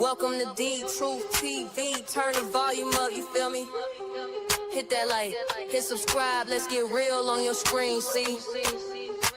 Welcome to D Truth TV. Turn the volume up, you feel me? Hit that like, hit subscribe, let's get real on your screen, see?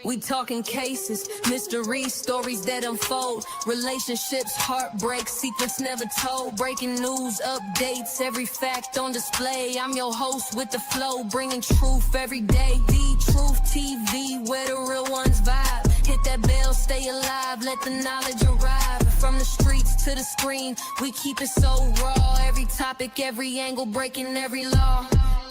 We talking cases, mysteries, stories that unfold, relationships, heartbreak, secrets never told, breaking news, updates, every fact on display. I'm your host with the flow, bringing truth every day. The Truth TV, where the real ones vibe. Hit that bell, stay alive, let the knowledge arrive. From the streets to the screen, we keep it so raw. Every topic, every angle, breaking every law.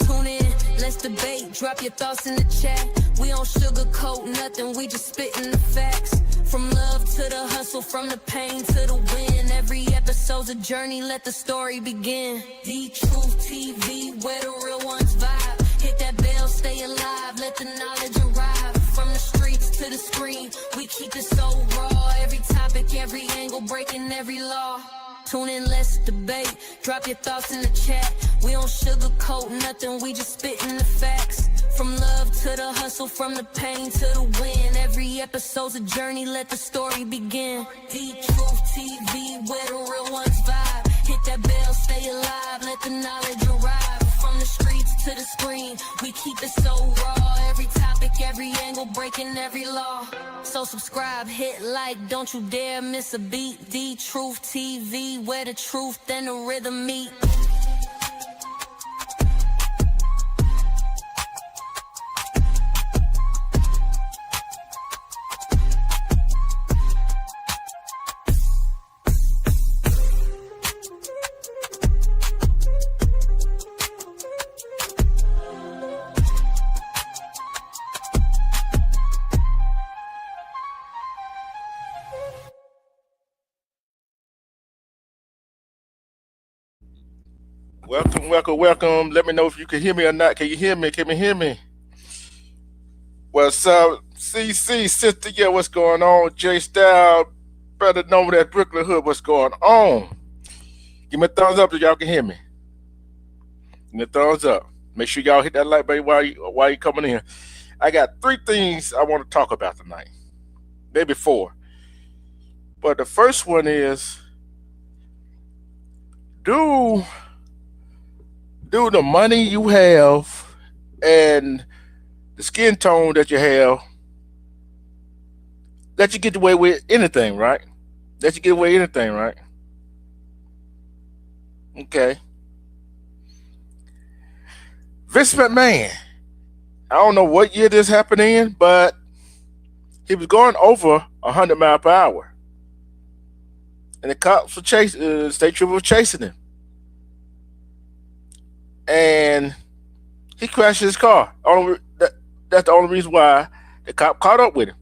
Tune in, let's debate, drop your thoughts in the chat. We don't sugarcoat nothing, we just spitting the facts. From love to the hustle, from the pain to the win. Every episode's a journey, let the story begin. The Truth TV, where the real ones vibe. Hit that bell, stay alive, let the knowledge arrive. From the streets to the screen, we keep it so raw. Every topic, every angle, breaking every law. Tune in, let's debate, drop your thoughts in the chat. We don't sugarcoat nothing, we just spitting the facts. From love to the hustle, from the pain to the win. Every episode's a journey, let the story begin. The Truth TV, where the real ones vibe. Hit that bell, stay alive, let the knowledge arrive. From the streets to the screen, we keep it so raw. Every topic, every angle, breaking every law. So subscribe, hit like, don't you dare miss a beat. The Truth TV, where the truth and the rhythm meet. Welcome. Let me know if you can hear me or not. Can you hear me? Can you hear me? What's up? CC, sister, yeah, what's going on? J Style, better known as Brooklyn Hood, what's going on? Give me a thumbs up if y'all can hear me. Give me a thumbs up. Make sure y'all hit that like button while you coming in. I got 3 things I want to talk about tonight. Maybe 4. But the first one is, do the money you have and the skin tone that you have let you get away with anything, right? Let you get away with anything, right? Okay. Vince McMahon, I don't know what year this happened in, but he was going over 100 miles per hour. And the cops were chasing, state trooper was chasing him. And he crashed his car. That's the only reason why the cop caught up with him.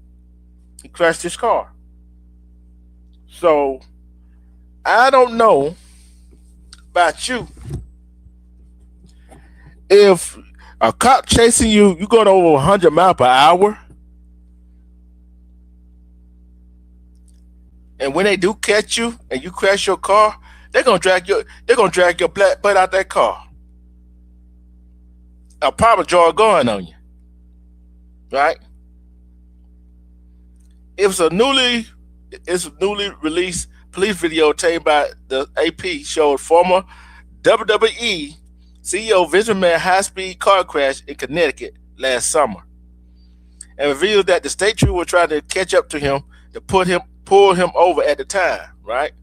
He crashed his car. So I don't know about you. If a cop chasing you, you going over 100 miles per hour, and when they do catch you and you crash your car, they're gonna drag your black butt out that car. I'll probably draw a gun on you, right? It's a newly released police video taken by the AP showed former WWE CEO Vince McMahon high-speed car crash in Connecticut last summer, and revealed that the state trooper were trying to catch up to him to pull him over at the time, right?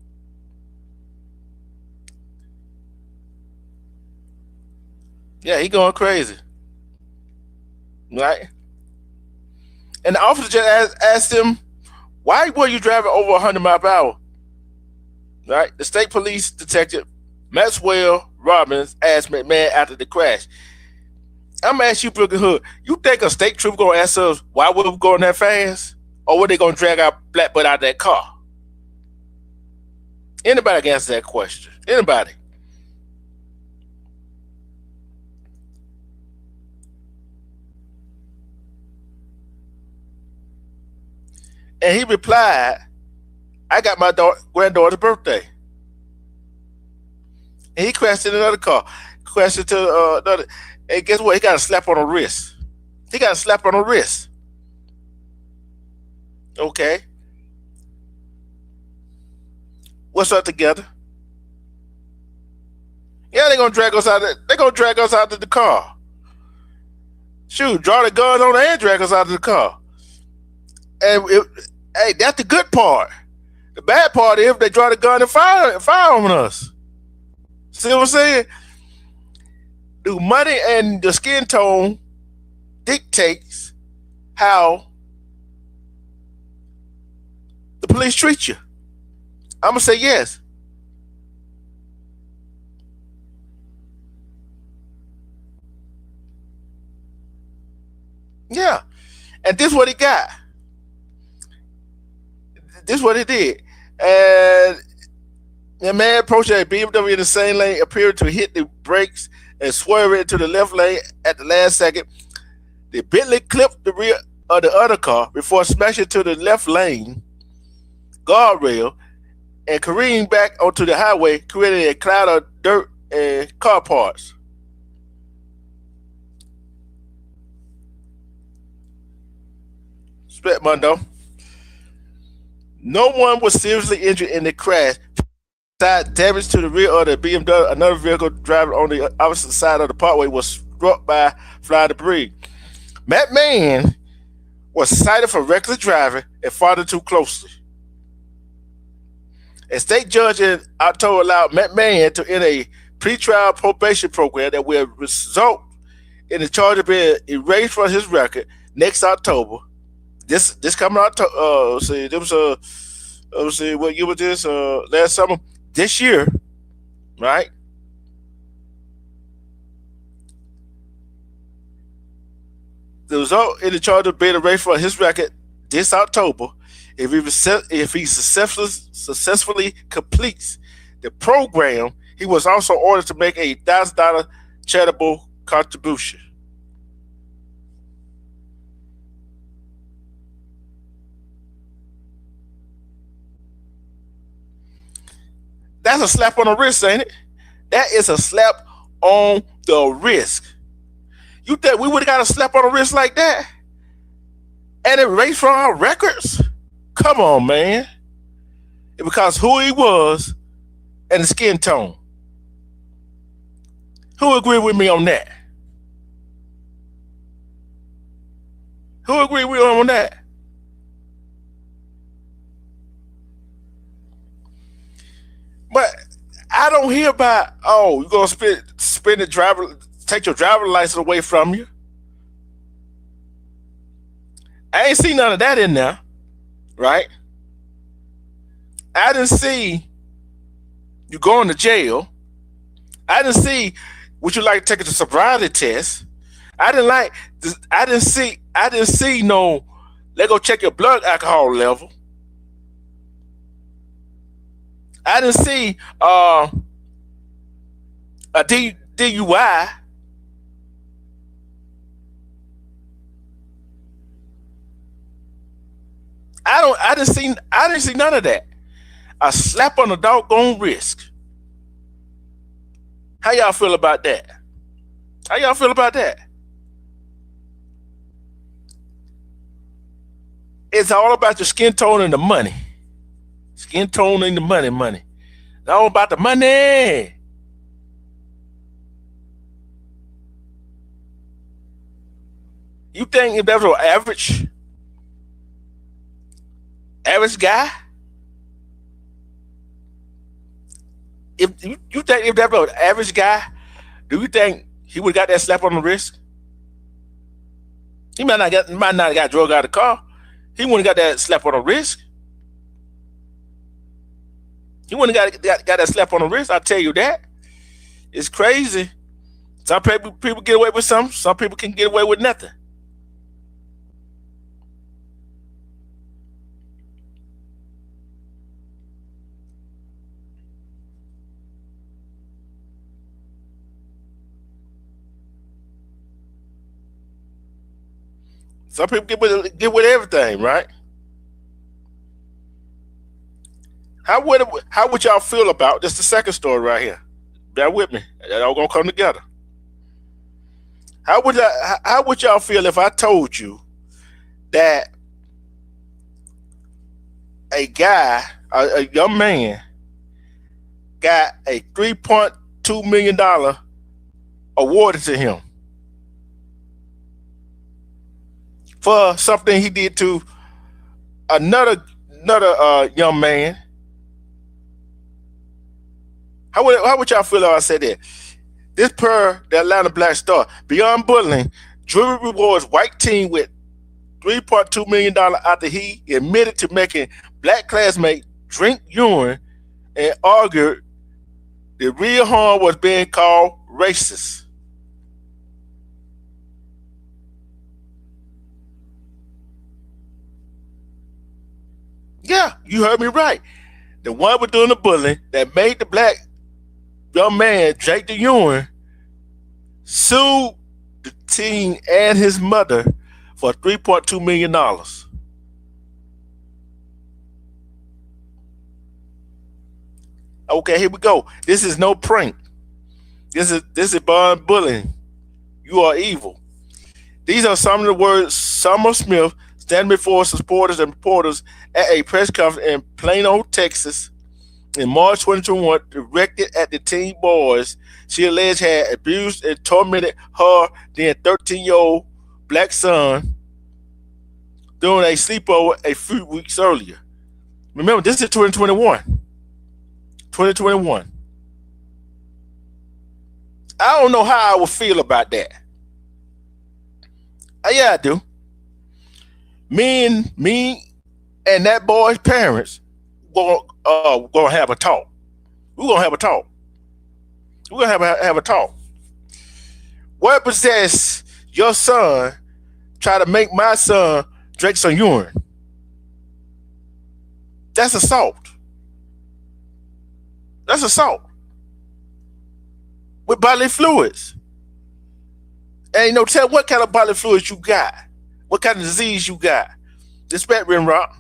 Yeah, he going crazy, right? And the officer just asked him, why were you driving over 100 miles per hour? Right? The state police detective Maxwell Robbins asked McMahon after the crash. I'm going to ask you, Brooklyn Hood, you think a state trooper going to ask us why we're going that fast? Or were they going to drag our black butt out of that car? Anybody can answer that question. Anybody. And he replied, I got my granddaughter's birthday. And he crashed in another car. Crashed into another. And guess what? He got a slap on the wrist. Okay. What's up together? gonna drag us out. They gonna drag us out of the car. Shoot, draw the guns on and drag us out of the car. And hey, that's the good part. The bad part is if they draw the gun and fire on us. See what I'm saying? The money and the skin tone dictates how the police treat you. I'm gonna say yes. Yeah. And this is what he got. This is what he did. And the man approached a BMW in the same lane, appeared to hit the brakes and swerve into the left lane at the last second. The Bentley clipped the rear of the other car before smashing to the left lane guardrail and careening back onto the highway, creating a cloud of dirt and car parts. Mundo. No one was seriously injured in the crash. Damage to the rear of the BMW. Another vehicle driving on the opposite side of the parkway was struck by flying debris. Matt Mann was cited for reckless driving and followed too closely. A state judge in October allowed Matt Mann to enter a pretrial probation program that will result in the charge of being erased from his record next October. This coming out. See, there was let's see, what year was this? Last summer. This year, right? The result in the charge of being erased from his record this October, if he successfully completes the program, he was also ordered to make a $1,000 charitable contribution. That's a slap on the wrist, ain't it? That is a slap on the wrist. You think we would have got a slap on the wrist like that? And erased from our records? Come on, man. It because who he was and the skin tone. Who agree with me on that? Who agree with me on that? But I don't hear about, oh, you're going to take your driver license away from you. I ain't see none of that in there, right? I didn't see you going to jail. I didn't see would you like to take a sobriety test. I didn't see no, let go check your blood alcohol level. I didn't see a DUI. I didn't see none of that. A slap on the doggone wrist. How y'all feel about that? How y'all feel about that? It's all about your skin tone and the money. Skin tone and the money. It's all about the money. You think if that was an average guy? If you think if that was an average guy, do you think he would have got that slap on the wrist? He might not have got drug out of the car. He wouldn't have got that slap on the wrist. He wouldn't have got that slap on the wrist. I'll tell you that. It's crazy. Some people get away with something. Some people can get away with nothing. Some people get with everything, right? How would y'all feel about this? The second story right here. Bear with me. They're all gonna come together. How would y'all feel if I told you that a guy, a young man, got a 3-point million awarded to him for something he did to another young man. How would y'all feel if I said that? This per the Atlanta Black Star, beyond bullying, Drury rewards white team with $3.2 million after he admitted to making black classmates drink urine and argued the real harm was being called racist. Yeah, you heard me right. The one was doing the bullying that made the black young man drink the urine sued the teen and his mother for $3.2 million. Okay, here we go. This is no prank. This is bond bullying. You are evil. These are some of the words Summer Smith standing before supporters and reporters at a press conference in Plano, Texas, in March 2021, directed at the teen boys she alleged had abused and tormented her then 13-year-old black son during a sleepover a few weeks earlier. Remember, this is 2021. 2021. I don't know how I would feel about that. Yeah, I do. Me and that boy's parents gonna have a talk. We're gonna have a talk. We're gonna have a talk. What possessed your son try to make my son drink some urine? That's assault. That's assault with bodily fluids. And tell what kind of bodily fluids you got, what kind of disease you got. This Rim Rock.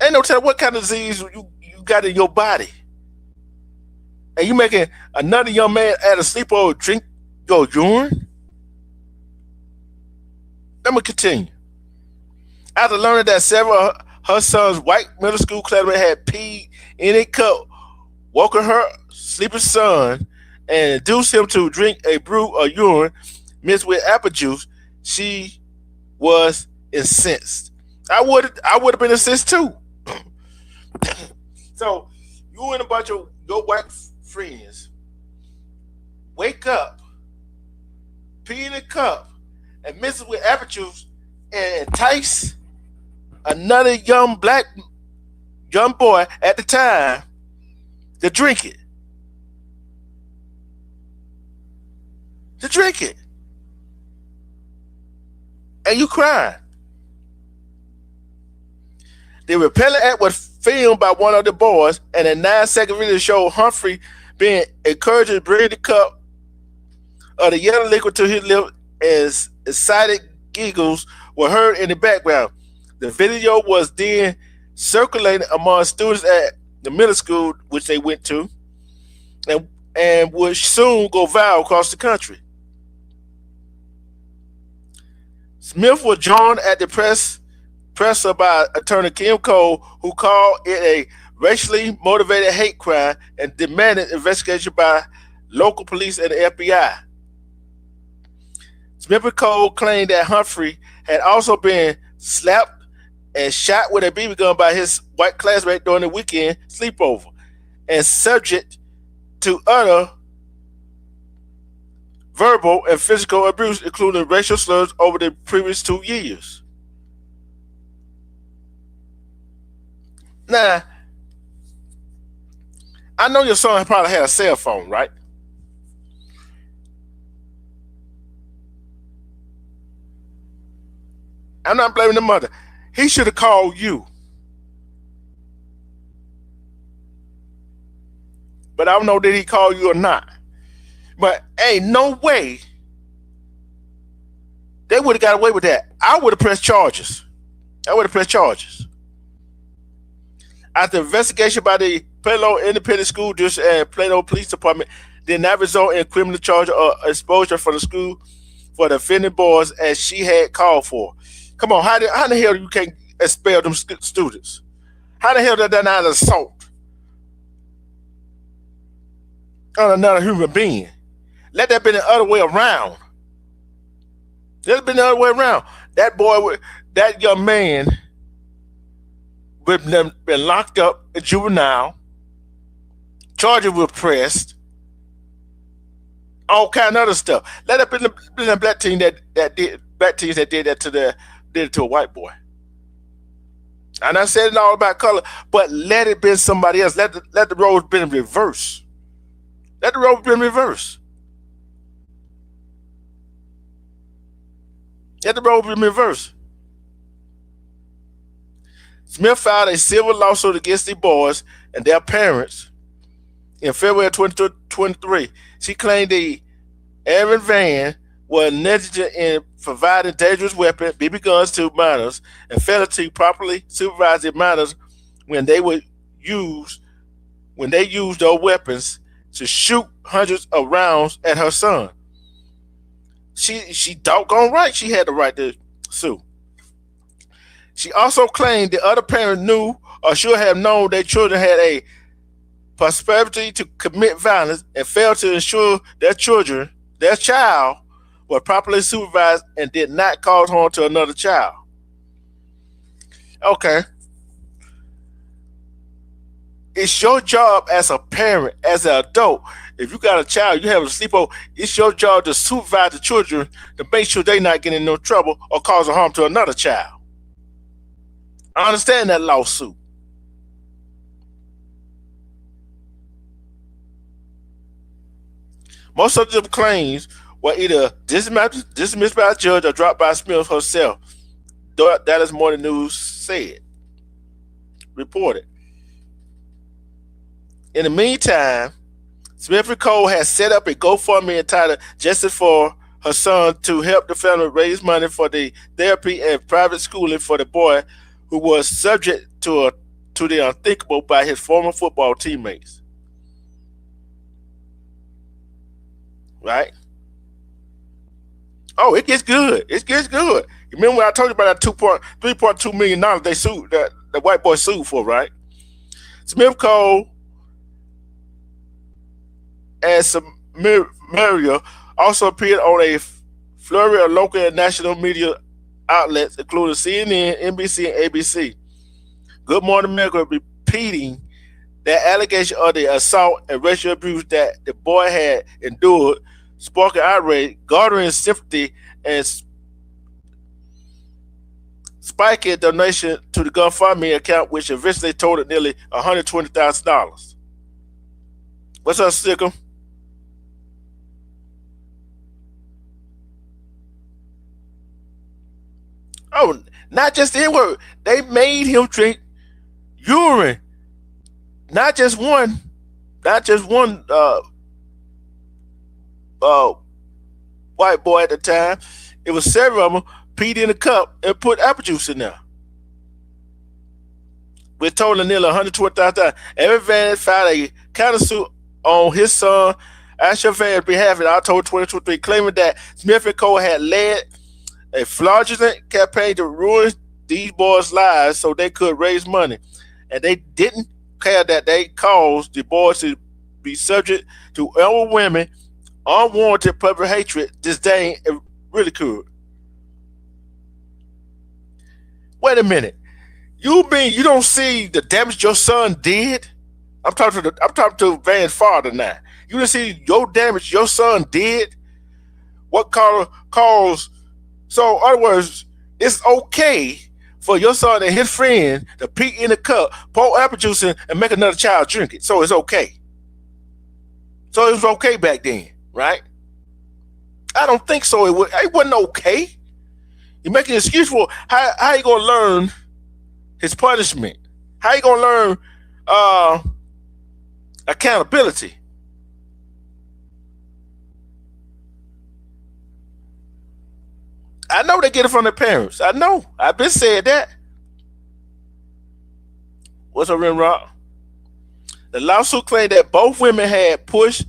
Ain't no tell what kind of disease you got in your body. And you making another young man at a sleepover drink your urine? Let me continue. After learning that several of her son's white middle school classmates had peed in a cup, woken her sleeping son and induced him to drink a brew of urine mixed with apple juice, she was incensed. I would have been incensed too. So you and a bunch of your white friends wake up, pee in a cup, and mix it with apple juice and entice another young boy at the time to drink it. And you crying. The repellent act was filmed by one of the boys, and a 9-second video showed Humphrey being encouraged to bring the cup of the yellow liquid to his lips as excited giggles were heard in the background. The video was then circulated among students at the middle school which they went to, and would soon go viral across the country. Smith was joined at the presser by attorney Kim Cole, who called it a racially motivated hate crime and demanded investigation by local police and the FBI. Smith and Cole claimed that Humphrey had also been slapped and shot with a BB gun by his white classmate during the weekend sleepover and subject to other verbal and physical abuse, including racial slurs over the previous 2 years. Now, I know your son probably had a cell phone, right? I'm not blaming the mother. He should have called you. But I don't know did he call you or not. But ain't no way they would have got away with that. I would have pressed charges. After investigation by the Plano Independent School District and Plano Police Department did not result in criminal charge or exposure for the school for the offending boys as she had called for. Come on, how the hell you can't expel them students? How the hell did that not assault? on another human being. Let that been the other way around. Let it been the other way around. That boy, that young man, would have been locked up in juvenile, charged with pressed, all kind of other stuff. Let it been the black team that did black teams that did that did it to a white boy. And I said it all about color, but let it been somebody else. Let the roles been in reverse. Let the roles been in reverse. Let the roles been in reverse. Smith filed a civil lawsuit against the boys and their parents in February 2023. She claimed the Aaron Van was negligent in providing dangerous weapons, BB guns to minors, and failed to properly supervise the minors when they used those weapons to shoot hundreds of rounds at her son. She doggone right she had the right to sue. She also claimed the other parent knew or should have known their children had a prosperity to commit violence and failed to ensure their child, was properly supervised and did not cause harm to another child. Okay. It's your job as a parent, as an adult. If you got a child, you have a sleepover, it's your job to supervise the children to make sure they're not getting in no trouble or causing harm to another child. I understand that lawsuit. Most of the claims were either dismissed by a judge or dropped by Smith herself. Dallas Morning News said, reported. In the meantime, Smith & Co. has set up a GoFundMe entitled Justice for her son to help the family raise money for the therapy and private schooling for the boy who was subject to the unthinkable by his former football teammates. Right? Oh, it gets good. It gets good. You remember when I told you about that $3.2 million they sued that the white boy sued for, right? Smith Co. and Samaria also appeared on a flurry of local and national media outlets, including CNN, NBC, and ABC. Good Morning America repeating that allegation of the assault and racial abuse that the boy had endured, sparking outrage, garnering sympathy, and spiking donation to the GoFundMe account, which eventually totaled nearly $120,000. What's up, Sickum? Oh, not just the N-word. They made him drink urine. Not just one white boy at the time. It was several of them peed in a cup and put apple juice in there. We're totaling nearly $120,000. Aaron Van filed a countersuit on his son Asher Van's behalf in October 2023, claiming that Smith & Co. had led a fraudulent campaign to ruin these boys' lives so they could raise money. And they didn't care that they caused the boys to be subject to elder women, unwarranted public hatred, disdain, and ridicule. Wait a minute. You mean you don't see the damage your son did? I'm talking to Van's father now. You didn't see your damage your son did? What caused? So, in other words, it's okay for your son and his friend to pee in a cup, pour apple juice in, and make another child drink it. So it's okay. So it was okay back then, right? I don't think so. It wasn't okay. You're making an excuse for how you gonna learn his punishment? How you gonna learn accountability? I know they get it from their parents. I know. I've been saying that. What's up, Rimrock? The lawsuit claimed that both women had pushed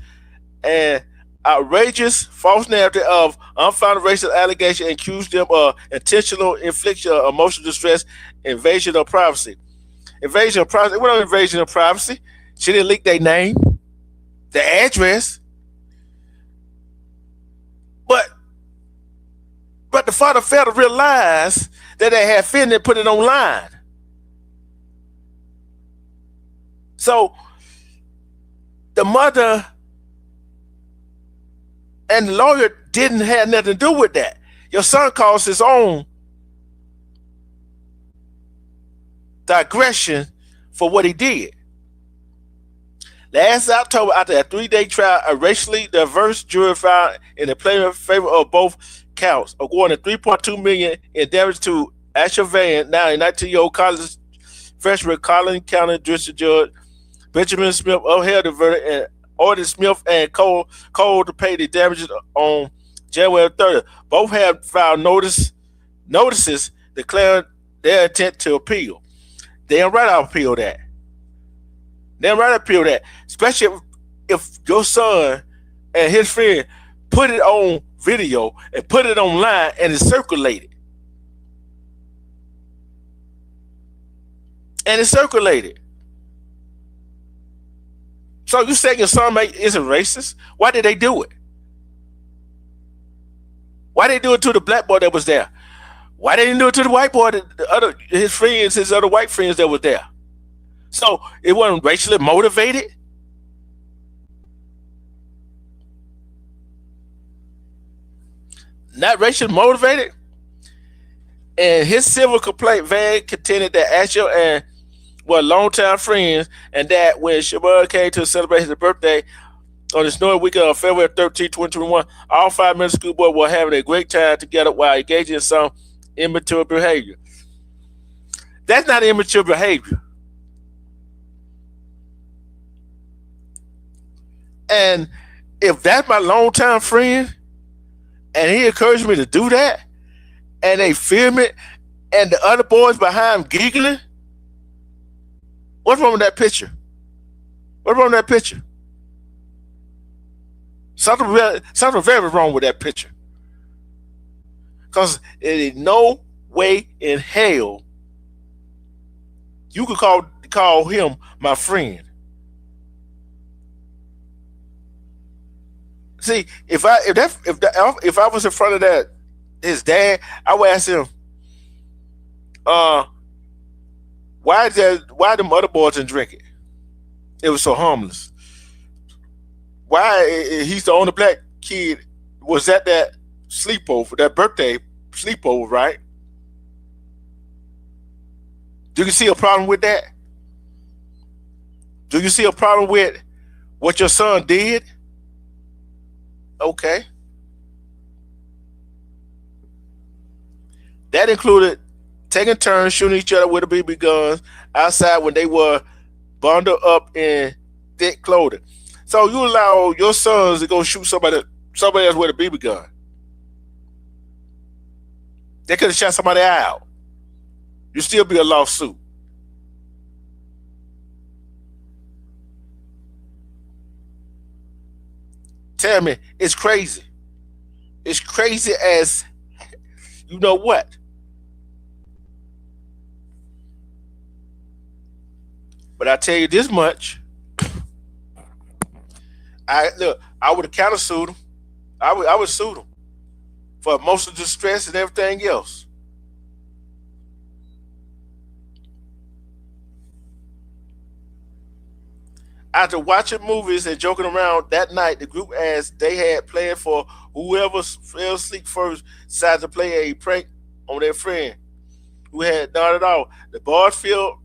an outrageous false narrative of unfounded racial allegation and accused them of intentional infliction of emotional distress, invasion of privacy. Invasion of privacy? What is invasion of privacy? She didn't leak their name. the address. But the father failed to realize that they had filmed and put it online. So the mother and the lawyer didn't have nothing to do with that. Your son caused his own digression for what he did. Last October, after a 3-day trial, a racially diverse jury found in the plaintiff's favor of both counts, awarding $3.2 million in damage to Asher Van, now a 19-year-old college freshman. Collin County District Judge Benjamin Smith upheld the verdict and ordered Smith and Cole to pay the damages on January 30th. Both have filed notices declaring their intent to appeal. They don't right to appeal that. Especially if your son and his friend put it on video and put it online and it's circulated. So you saying your son isn't racist? Why did they do it? Why did they do it to the black boy that was there? Why they didn't do it to the white boy, his other white friends that were there? So it wasn't racially motivated? Not racially motivated? And his civil complaint, Van contended that Asher and were longtime friends, and that when Shabazz came to celebrate his birthday on the snowy weekend of February 13, 2021, all 5 middle school boys were having a great time together while engaging in some immature behavior. That's not immature behavior. And if that's my longtime friend, and he encouraged me to do that, and they film it, and the other boys behind giggling, what's wrong with that picture? Something very wrong with that picture. Because there is no way in hell you could call him my friend. See, if I was in front of his dad, I would ask him, why them other boys didn't drink it? It was so harmless. Why he's the only black kid was at that sleepover, that birthday sleepover, right? Do you see a problem with that? Do you see a problem with what your son did? Okay. That included taking turns shooting each other with the BB guns outside when they were bundled up in thick clothing. So you allow your sons to go shoot somebody else with a BB gun. They could have shot somebody out. You still be a lawsuit. Tell me, it's crazy. It's crazy as you know what. But I tell you this much. I would have countersued him. I would sue him for emotional distress and everything else. After watching movies and joking around that night, the group asked they had planned for whoever fell asleep first decided to play a prank on their friend who had not at all. The boys filled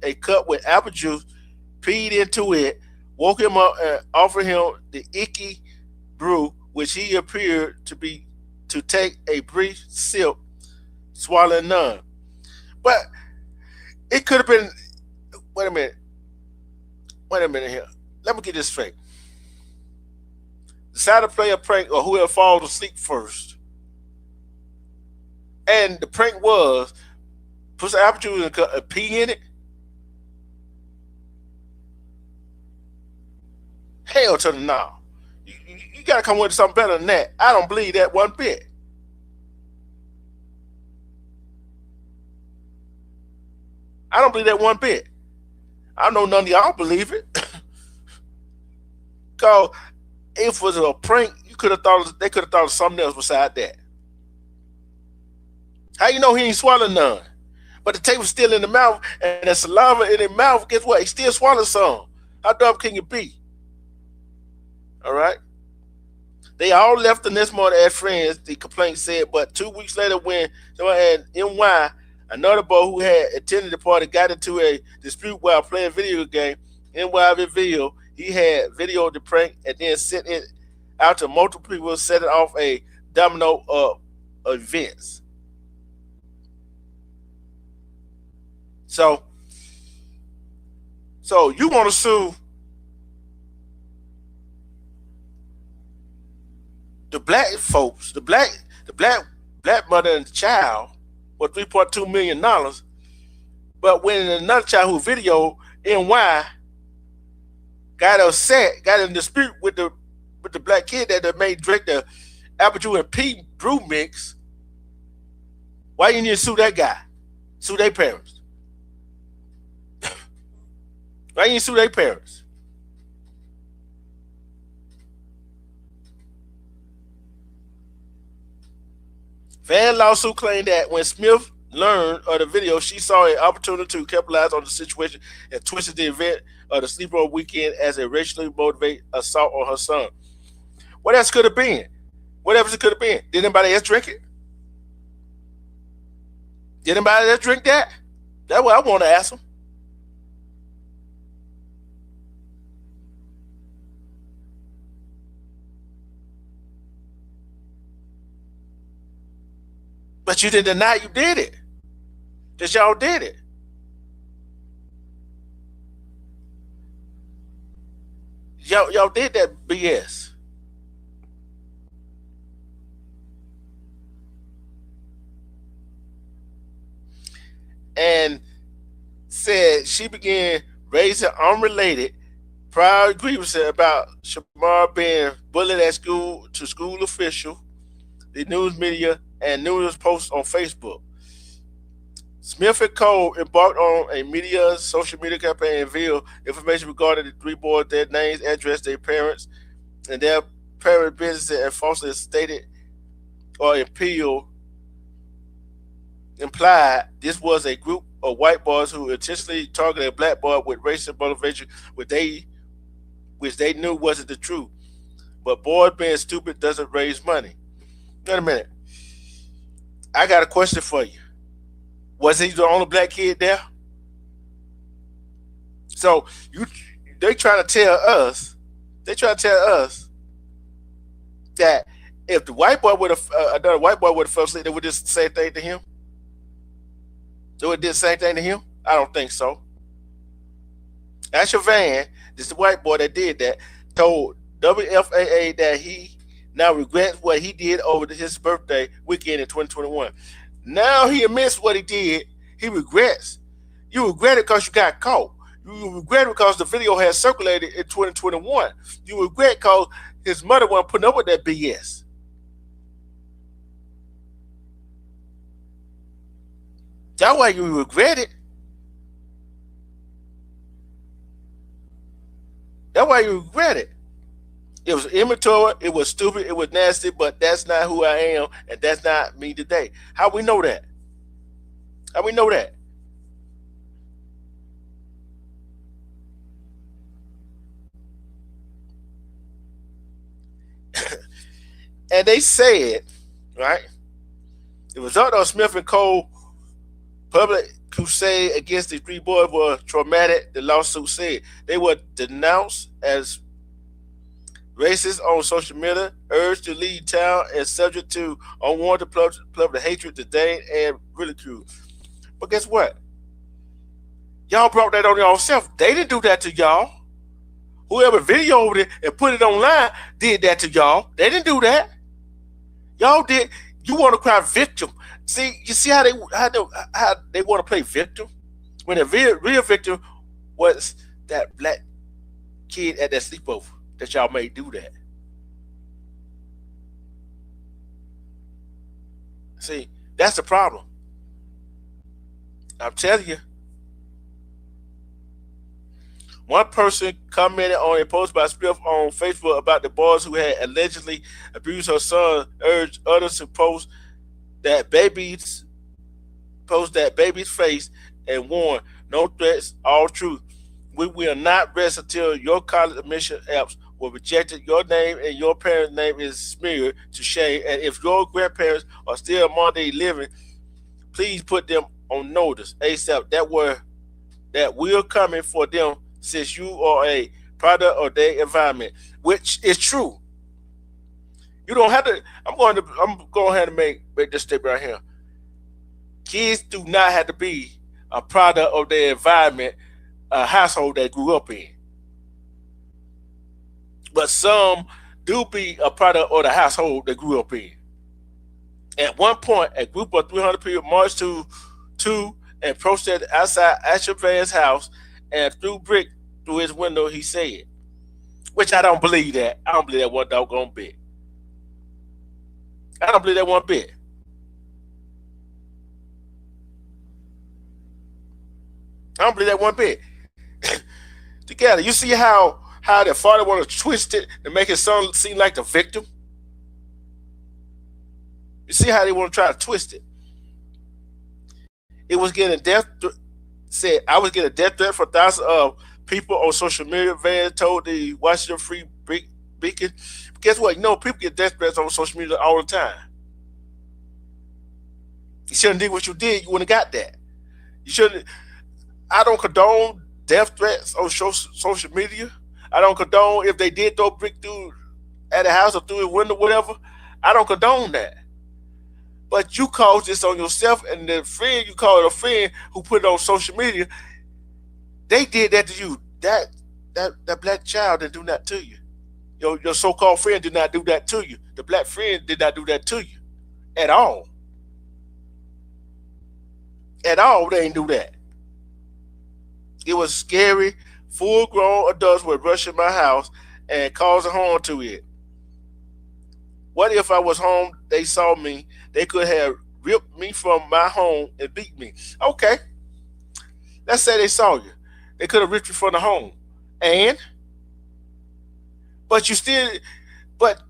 a cup with apple juice, peed into it, woke him up, and offered him the icky brew, which he appeared to take a brief sip, swallowing none. But it could have been. Wait a minute here. Let me get this straight. Decided to play a prank or whoever falls asleep first. And the prank was put some apple juice and pee in it. Hell to the no. You got to come with something better than that. I don't believe that one bit. I don't believe that one bit. I know none of y'all believe it. Because if it was a prank, they could have thought of something else beside that. How you know he ain't swallowed none? But the tape was still in the mouth, and the saliva in the mouth, guess what? He still swallowed some. How dumb can you be? All right? They all left the next morning as friends, the complaint said, but 2 weeks later when someone at NY, another boy who had attended the party, got into a dispute while playing a video game, NY video, he had videoed the prank and then sent it out to multiple people, setting off a domino of events. So you want to sue the black folks, the black mother and child for $3.2 million. But when another child who videoed NY got upset, got in dispute with the black kid that made Drake the Apple Juice and P Brew mix, why you need to sue that guy? Sue their parents. Why you need to sue their parents? Fan lawsuit claimed that when Smith learned of the video, she saw an opportunity to capitalize on the situation and twisted the event of the sleepover weekend as a racially motivated assault on her son. What else could have been? What else it could have been? Did anybody else drink it? Did anybody else drink that? That's what I want to ask them. But you didn't deny you did it. That y'all did it. Y'all did that BS. And said she began raising unrelated prior grievances about Shamar being bullied at school to school official, the news media, and numerous posts on Facebook. Smith and Cole embarked on a social media campaign and revealed information regarding the three boys, their names, address, their parents, and their parent businesses, and falsely stated or implied this was a group of white boys who intentionally targeted a black boy with racial motivation, which they knew wasn't the truth. But boys being stupid doesn't raise money. Wait a minute. I got a question for you. Was he the only black kid there? So they trying to tell us that if the white boy would have another white boy would have fell asleep, they would do the same thing to him. They would do the same thing to him? I don't think so. Asher Van, this is the white boy that did that, told WFAA that he now regrets what he did over his birthday weekend in 2021. Now he admits what he did. He regrets. You regret it because you got caught. You regret it because the video has circulated in 2021. You regret because his mother wasn't putting up with that BS. That's why you regret it. That's why you regret it. It was immature, it was stupid, it was nasty, but that's not who I am, and that's not me today. How we know that? How we know that? And they said, right, the result of Smith and Cole public crusade against the three boys was traumatic, the lawsuit said. They were denounced as racist on social media, urged to leave town, and subject to unwarranted public hatred, disdain, and ridicule. But guess what? Y'all brought that on yourself. They didn't do that to y'all. Whoever videoed it and put it online did that to y'all. They didn't do that. Y'all did. You want to cry victim. See, you see how they want to play victim? When the real victim was that black kid at that sleepover. That y'all may do that. See, that's the problem. I'm telling you. One person commented on a post by Smith on Facebook about the boys who had allegedly abused her son, urged others to post that baby's face and warned, no threats, all truth. We will not rest until your college admission apps were rejected, your name and your parents' name is smeared to shame, and if your grandparents are still among the living, please put them on notice ASAP that we're coming for them since you are a product of their environment, which is true. You don't have to. I'm going ahead and make this statement right here. Kids do not have to be a product of their environment, a household they grew up in. But some do be a product of the household they grew up in. At one point, a group of 300 people marched to and protested outside Asher Van's house and threw brick through his window, he said. Which I don't believe that. I don't believe that one doggone bit. I don't believe that one bit. I don't believe that one bit. Together, you see how the father want to twist it to make his son seem like the victim? You see how they want to try to twist it? It was getting I was getting a death threat from thousands of people on social media. Van told the Washington Free Beacon. Guess what? You know, people get death threats on social media all the time. You shouldn't did what you did. You wouldn't have got that. You shouldn't. I don't condone death threats on social media. I don't condone if they did throw a brick through at a house or through a window, whatever. I don't condone that. But you caused this on yourself, and the friend you call it a friend who put it on social media, they did that to you. That black child didn't do that to you. Your so-called friend did not do that to you. The black friend did not do that to you at all. At all, they didn't do that. It was scary. Full-grown adults were rushing my house and causing harm to it. What if I was home, they saw me, they could have ripped me from my home and beat me. Okay. Let's say they saw you. They could have ripped you from the home. But you still, but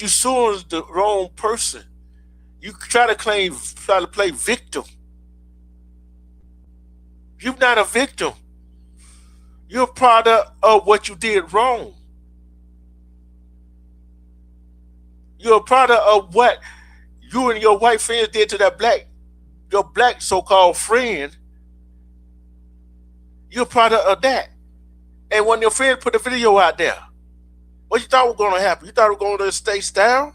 you suing the wrong person. You try to play victim. You're not a victim. You're a product of what you did wrong. You're a product of what you and your white friends did to your black so-called friend. You're a product of that. And when your friend put the video out there, what you thought was going to happen? You thought it was going to stay stale?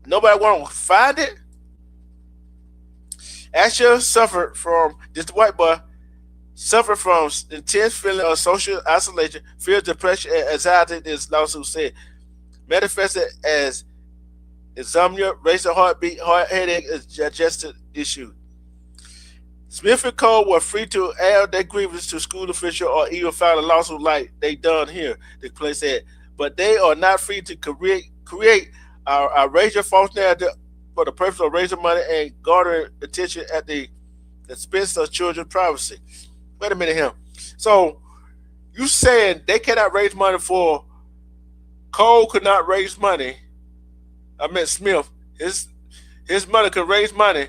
Nobody want to find it? Asher suffered from, this white boy, suffered from intense feeling of social isolation, fear, depression, and anxiety, this lawsuit said. Manifested as insomnia, racing heartbeat, headache, and digestive issue. Smith and Cole were free to air their grievance to school official or even file a lawsuit like they done here, the police said. But they are not free to create a racial false narrative for the purpose of raising money and garnering attention at the expense of children's privacy. Wait a minute here. So you saying they cannot raise money for Cole could not raise money. I meant Smith. His mother could raise money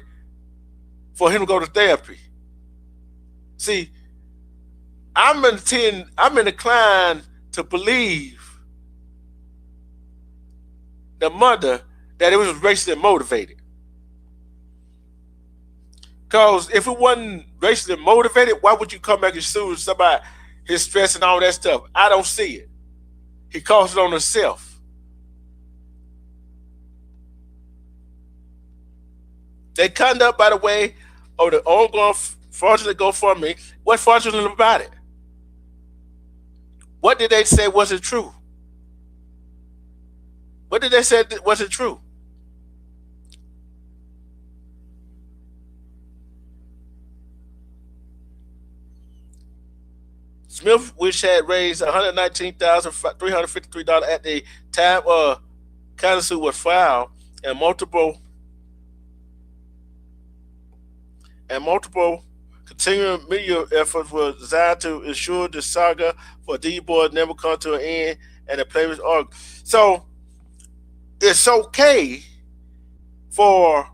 for him to go to therapy. See, I'm inclined to believe the mother that it was racially motivated. Because if it wasn't racially motivated, why would you come back and sue somebody his stress and all that stuff? I don't see it. He caused it on himself. They conduct, by the way, of the ongoing fraudulent GoFundMe. What's fraudulent about it? What did they say wasn't true? What did they say wasn't true? Smith, which had raised $119,353 at the time countersuit was filed, and multiple continuing media efforts were designed to ensure the saga for these boys never come to an end and the players argue. So it's okay for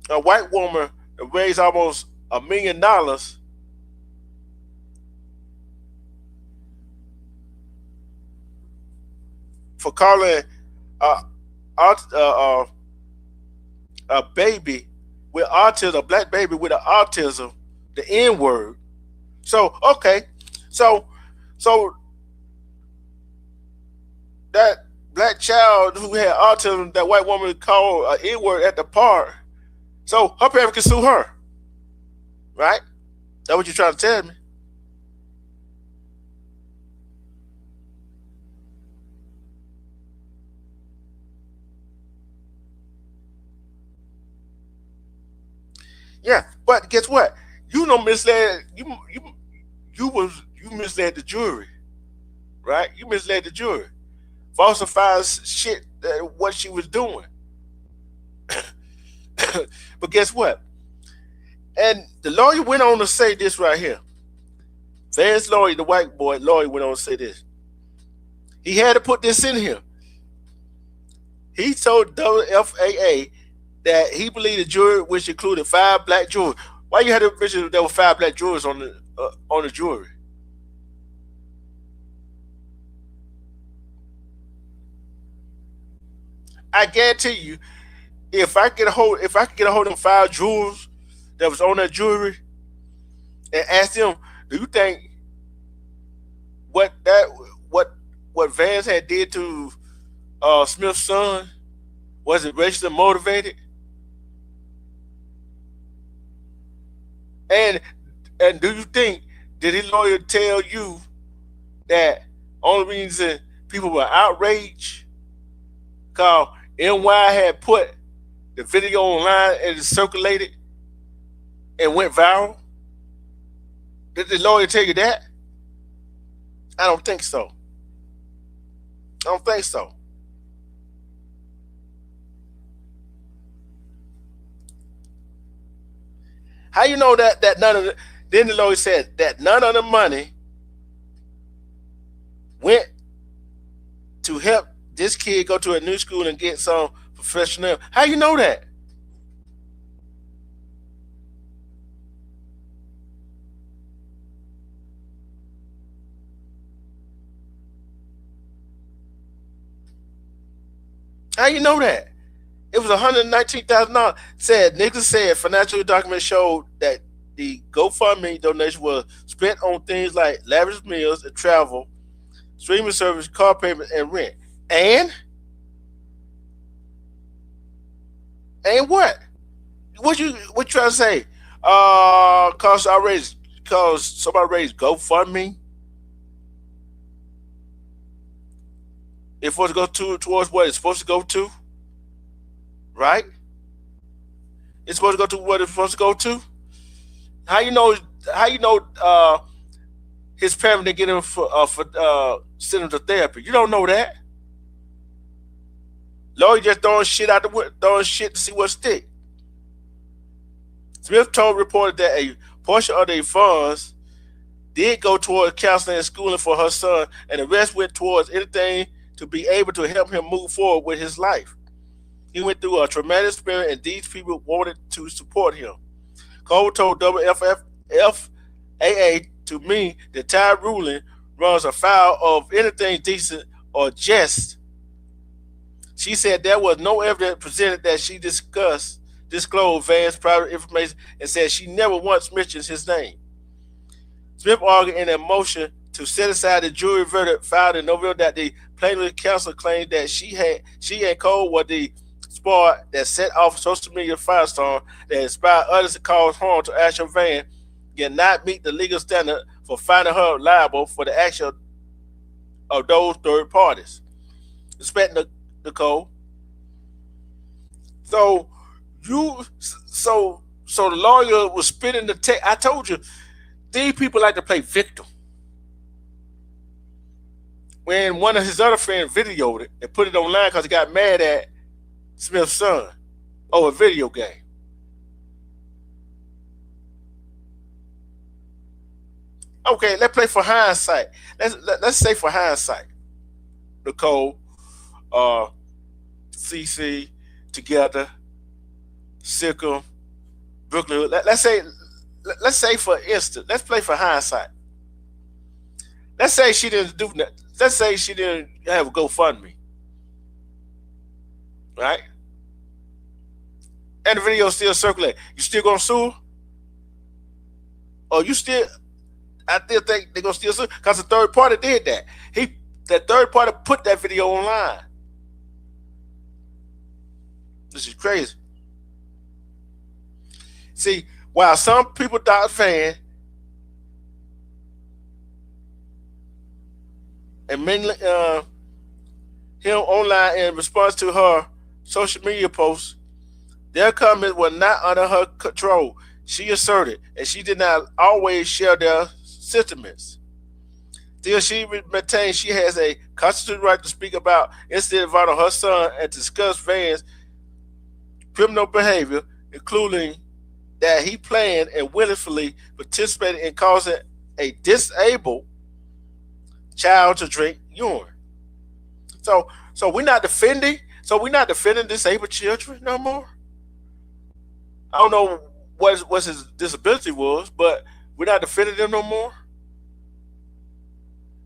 a white woman to raise almost $1 million for calling uh, a baby with autism, a black baby with an autism, the N word. So okay, so that black child who had autism, that white woman called an N word at the park. So her parents can sue her, right? That's what you're trying to tell me. Yeah, but guess what? You know, misled you misled the jury, right? You misled the jury, falsifies shit that what she was doing. But guess what? And the lawyer went on to say this right here. Vance lawyer, the white boy lawyer, went on to say this. He had to put this in here. He told WFAA that he believed the jury, which included 5 black jurors. Why you had to mention there were 5 black jurors on the jury? I guarantee you, if I could get a hold of them 5 jurors that was on that jury and ask them, do you think what that what Vance had did to Smith's son, was it racially motivated? And do you think, did his lawyer tell you that only reason people were outraged because NY had put the video online and it circulated and went viral? Did the lawyer tell you that? I don't think so. I don't think so. How you know that none of the, then the lawyer said that none of the money went to help this kid go to a new school and get some professional. How you know that? How you know that? It was $119,000. Said Nicholas said financial documents showed that the GoFundMe donation was spent on things like lavish meals and travel, streaming service, car payment, and rent. And what? What you trying to say? Cause somebody raised GoFundMe. It's supposed to go towards what it's supposed to go to, right? It's supposed to go to what it's supposed to go to. How you know? How you know? His parents didn't get him for send him to therapy. You don't know that. Lawyer just throwing shit out the window, throwing shit to see what stick. Smith told reported that a portion of the funds did go toward counseling and schooling for her son, and the rest went towards anything to be able to help him move forward with his life. He went through a traumatic experience, and these people wanted to support him. Cole told WFAA, to me, the entire ruling runs afoul of anything decent or just. She said there was no evidence presented that she disclosed Vance's private information, and said she never once mentioned his name. Smith argued in a motion to set aside the jury verdict filed in November that the plaintiff counsel claimed that she and Cole were the spark that set off social media firestorm that inspired others to cause harm to Asher Van, yet not meet the legal standard for finding her liable for the action of those third parties. Respect Nicole. So the lawyer was spitting the text. I told you, these people like to play victim. When one of his other friends videoed it and put it online because he got mad at Smith's son over a video game. Okay, let's play for hindsight. Let's say for hindsight, Nicole, uh, CC, Together, Sickle, Brooklyn. Let's say for instance, let's play for hindsight. Let's say she didn't do that. Let's say she didn't have a GoFundMe, right? And the video still circulate. You still gonna sue her? Or you still? I still think they're gonna still sue because the third party did that. That third party put that video online. This is crazy. See, while some people not fan and mainly him online in response to her social media posts, their comments were not under her control. She asserted, and she did not always share their sentiments. Still, she maintained she has a constitutional right to speak about incident involving her son and discuss fans' criminal behavior, including that he planned and willfully participated in causing a disabled child to drink urine. So we're not defending. So we're not defending disabled children no more. I don't know what his disability was, but we're not defending them no more.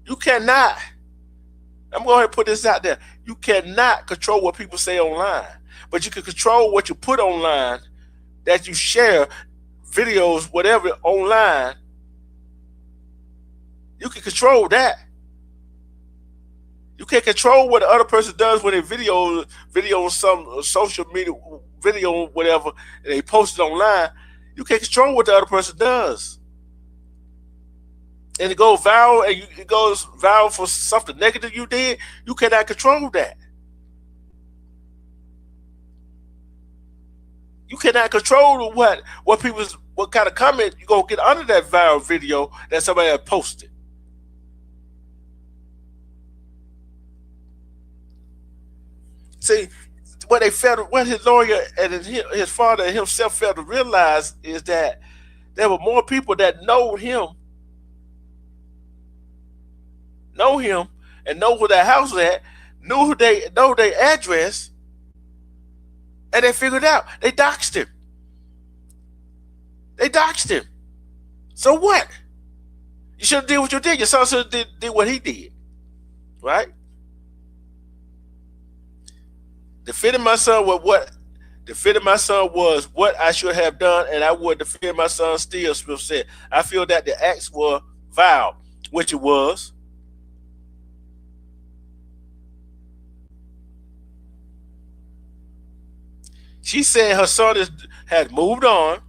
You cannot. I'm going to put this out there. You cannot control what people say online, but you can control what you put online, that you share videos, whatever online. You can control that. You can't control what the other person does when they video on some social media video, whatever, and they post it online. You can't control what the other person does. And it goes viral, and it goes viral for something negative you did. You cannot control that. You cannot control what kind of comment you're gonna get under that viral video that somebody had posted. See, what his lawyer and his father and himself failed to realize is that there were more people that know him and know where their house was at, know their address, and they figured out. They doxed him. So what? You should have did what you did. Your son should have did what he did. Right? Defending my son was what I should have done, and I would defend my son still, Smith said. I feel that the acts were vile, which it was. She said her son had moved on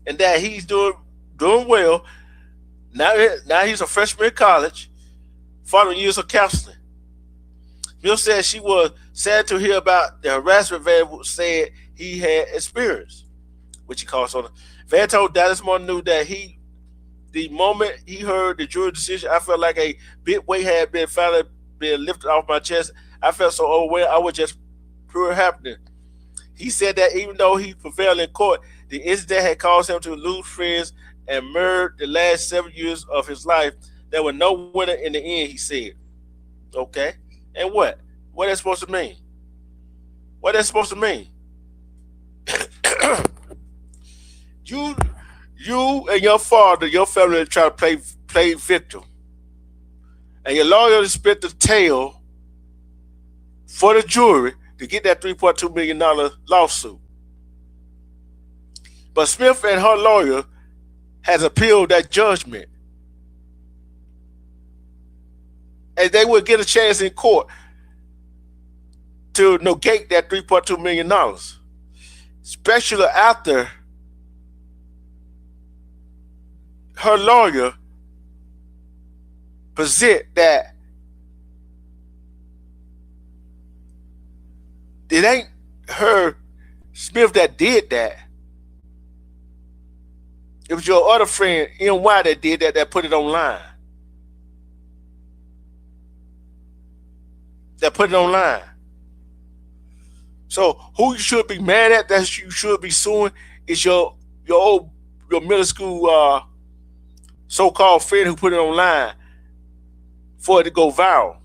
and that he's doing well. Now he's a freshman in college, following years of counseling. Mill said she was sad to hear about the harassment Van said he had experienced, which he calls on. Van told Dallas Morning News that the moment he heard the jury decision, I felt like a big weight had been finally been lifted off my chest. I felt so overwhelmed. I was just pure happiness. He said that even though he prevailed in court, the incident had caused him to lose friends and murder the last 7 years of his life. There was no winner in the end, he said. Okay. And what? What that's supposed to mean? What that's supposed to mean? You and your father, your family try to play victim. And your lawyer spent the tail for the jury to get that $3.2 million lawsuit. But Smith and her lawyer has appealed that judgment. And they will get a chance in court to negate that $3.2 million. Especially after her lawyer present that it ain't her, Smith, that did that. It was your other friend, NY, that did that put it online. So who you should be mad at, that you should be suing, is your middle school so-called friend who put it online for it to go viral.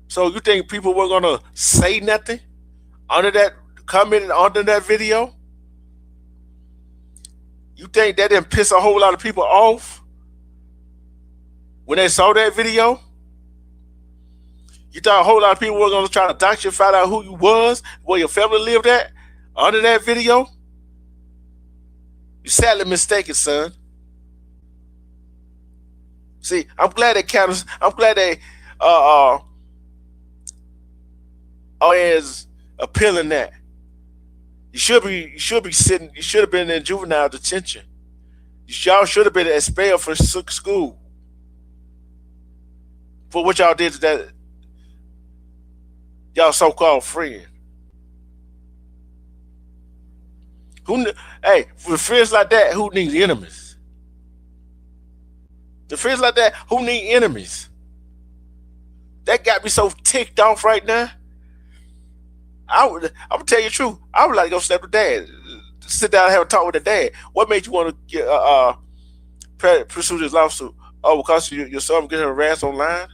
So you think people were gonna say nothing under that comment under that video? You think that didn't piss a whole lot of people off when they saw that video? You thought a whole lot of people were gonna try to dox you, find out who you was, where your family lived at under that video? You're sadly mistaken, son. See, I'm glad they counted. I'm glad they is appealing that. You should be sitting. You should have been in juvenile detention. Y'all should have been expelled from school for what y'all did to that y'all so-called friend. Hey, with friends like that, who needs enemies? The friends like that, who need enemies? That got me so ticked off right now. I'm gonna tell you the truth. I would like to go step with dad, sit down and have a talk with the dad. What made you want to pursue this lawsuit? Oh, because your son getting harassed online?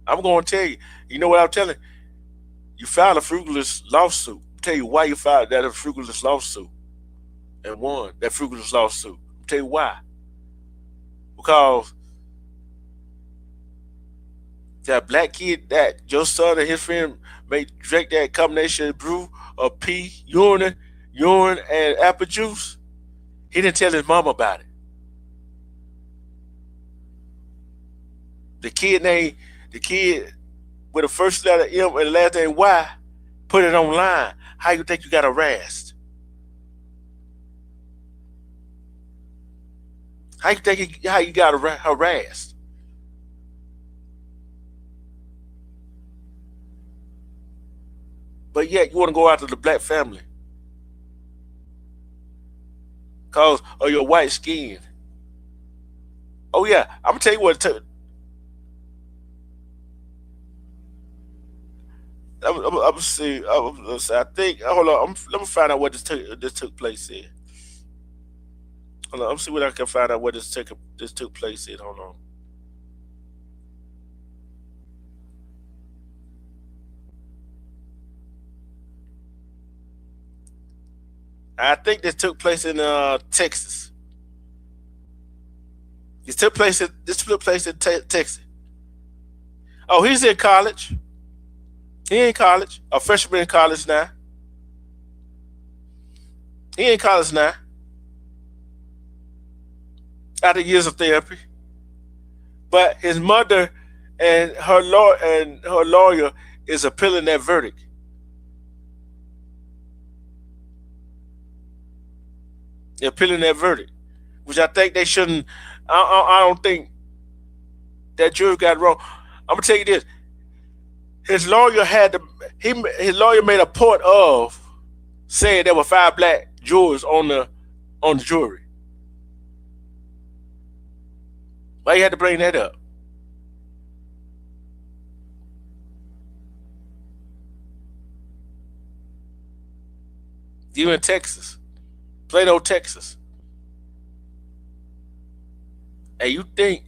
I'm going to tell you. You know what I'm telling you? You filed a frivolous lawsuit. I'll tell you why you filed that frivolous lawsuit and won that frivolous lawsuit. I'll tell you why. Because that black kid that your son and his friend may drink that combination of brew of pee, urine, and apple juice, he didn't tell his mom about it. The kid with the first letter M and the last name Y put it online. How you think you got harassed? How you think how you got harassed? But yet you want to go after the black family because of your white skin. Oh yeah, I'm gonna tell you what. I'm see. I think. Hold on. Let me find out what this took place in. Hold on. Let me see what I can find out what this took place in. Hold on. I think this took place in Texas. This took place in Texas. Oh, he's in college. He in college. A freshman in college now. He in college now. After years of therapy. But his mother and her lawyer is appealing that verdict. They're appealing that verdict, which I think they shouldn't. I don't think that jury got it wrong. I'm gonna tell you this: his lawyer his lawyer made a point of saying there were 5 black jurors on the jury. Why you had to bring that up? You in Texas, Plano, Texas, and you think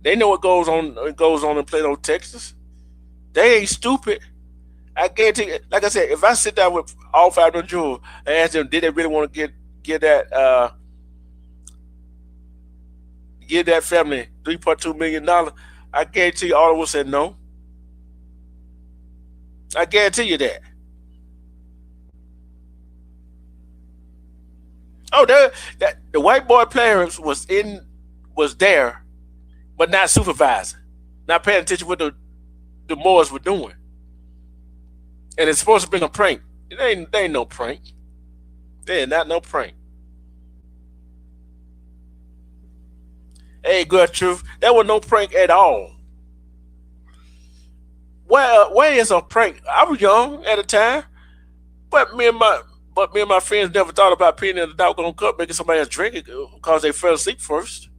they know what goes on in Plano, Texas? They ain't stupid. I guarantee you, like I said, if I sit down with all 5 of them jurors and ask them, did they really want to give that family $3.2 million, I guarantee you all of them will say no. I guarantee you that. Oh, the white boy parents was there, but not supervising, not paying attention to what the Moors were doing. And it's supposed to be a prank. They ain't no prank. They ain't not no prank. Hey, good truth. That was no prank at all. Well, where is a prank? I was young at the time, but me and my friends never thought about peeing in the doggone cup, making somebody else drink it because they fell asleep first.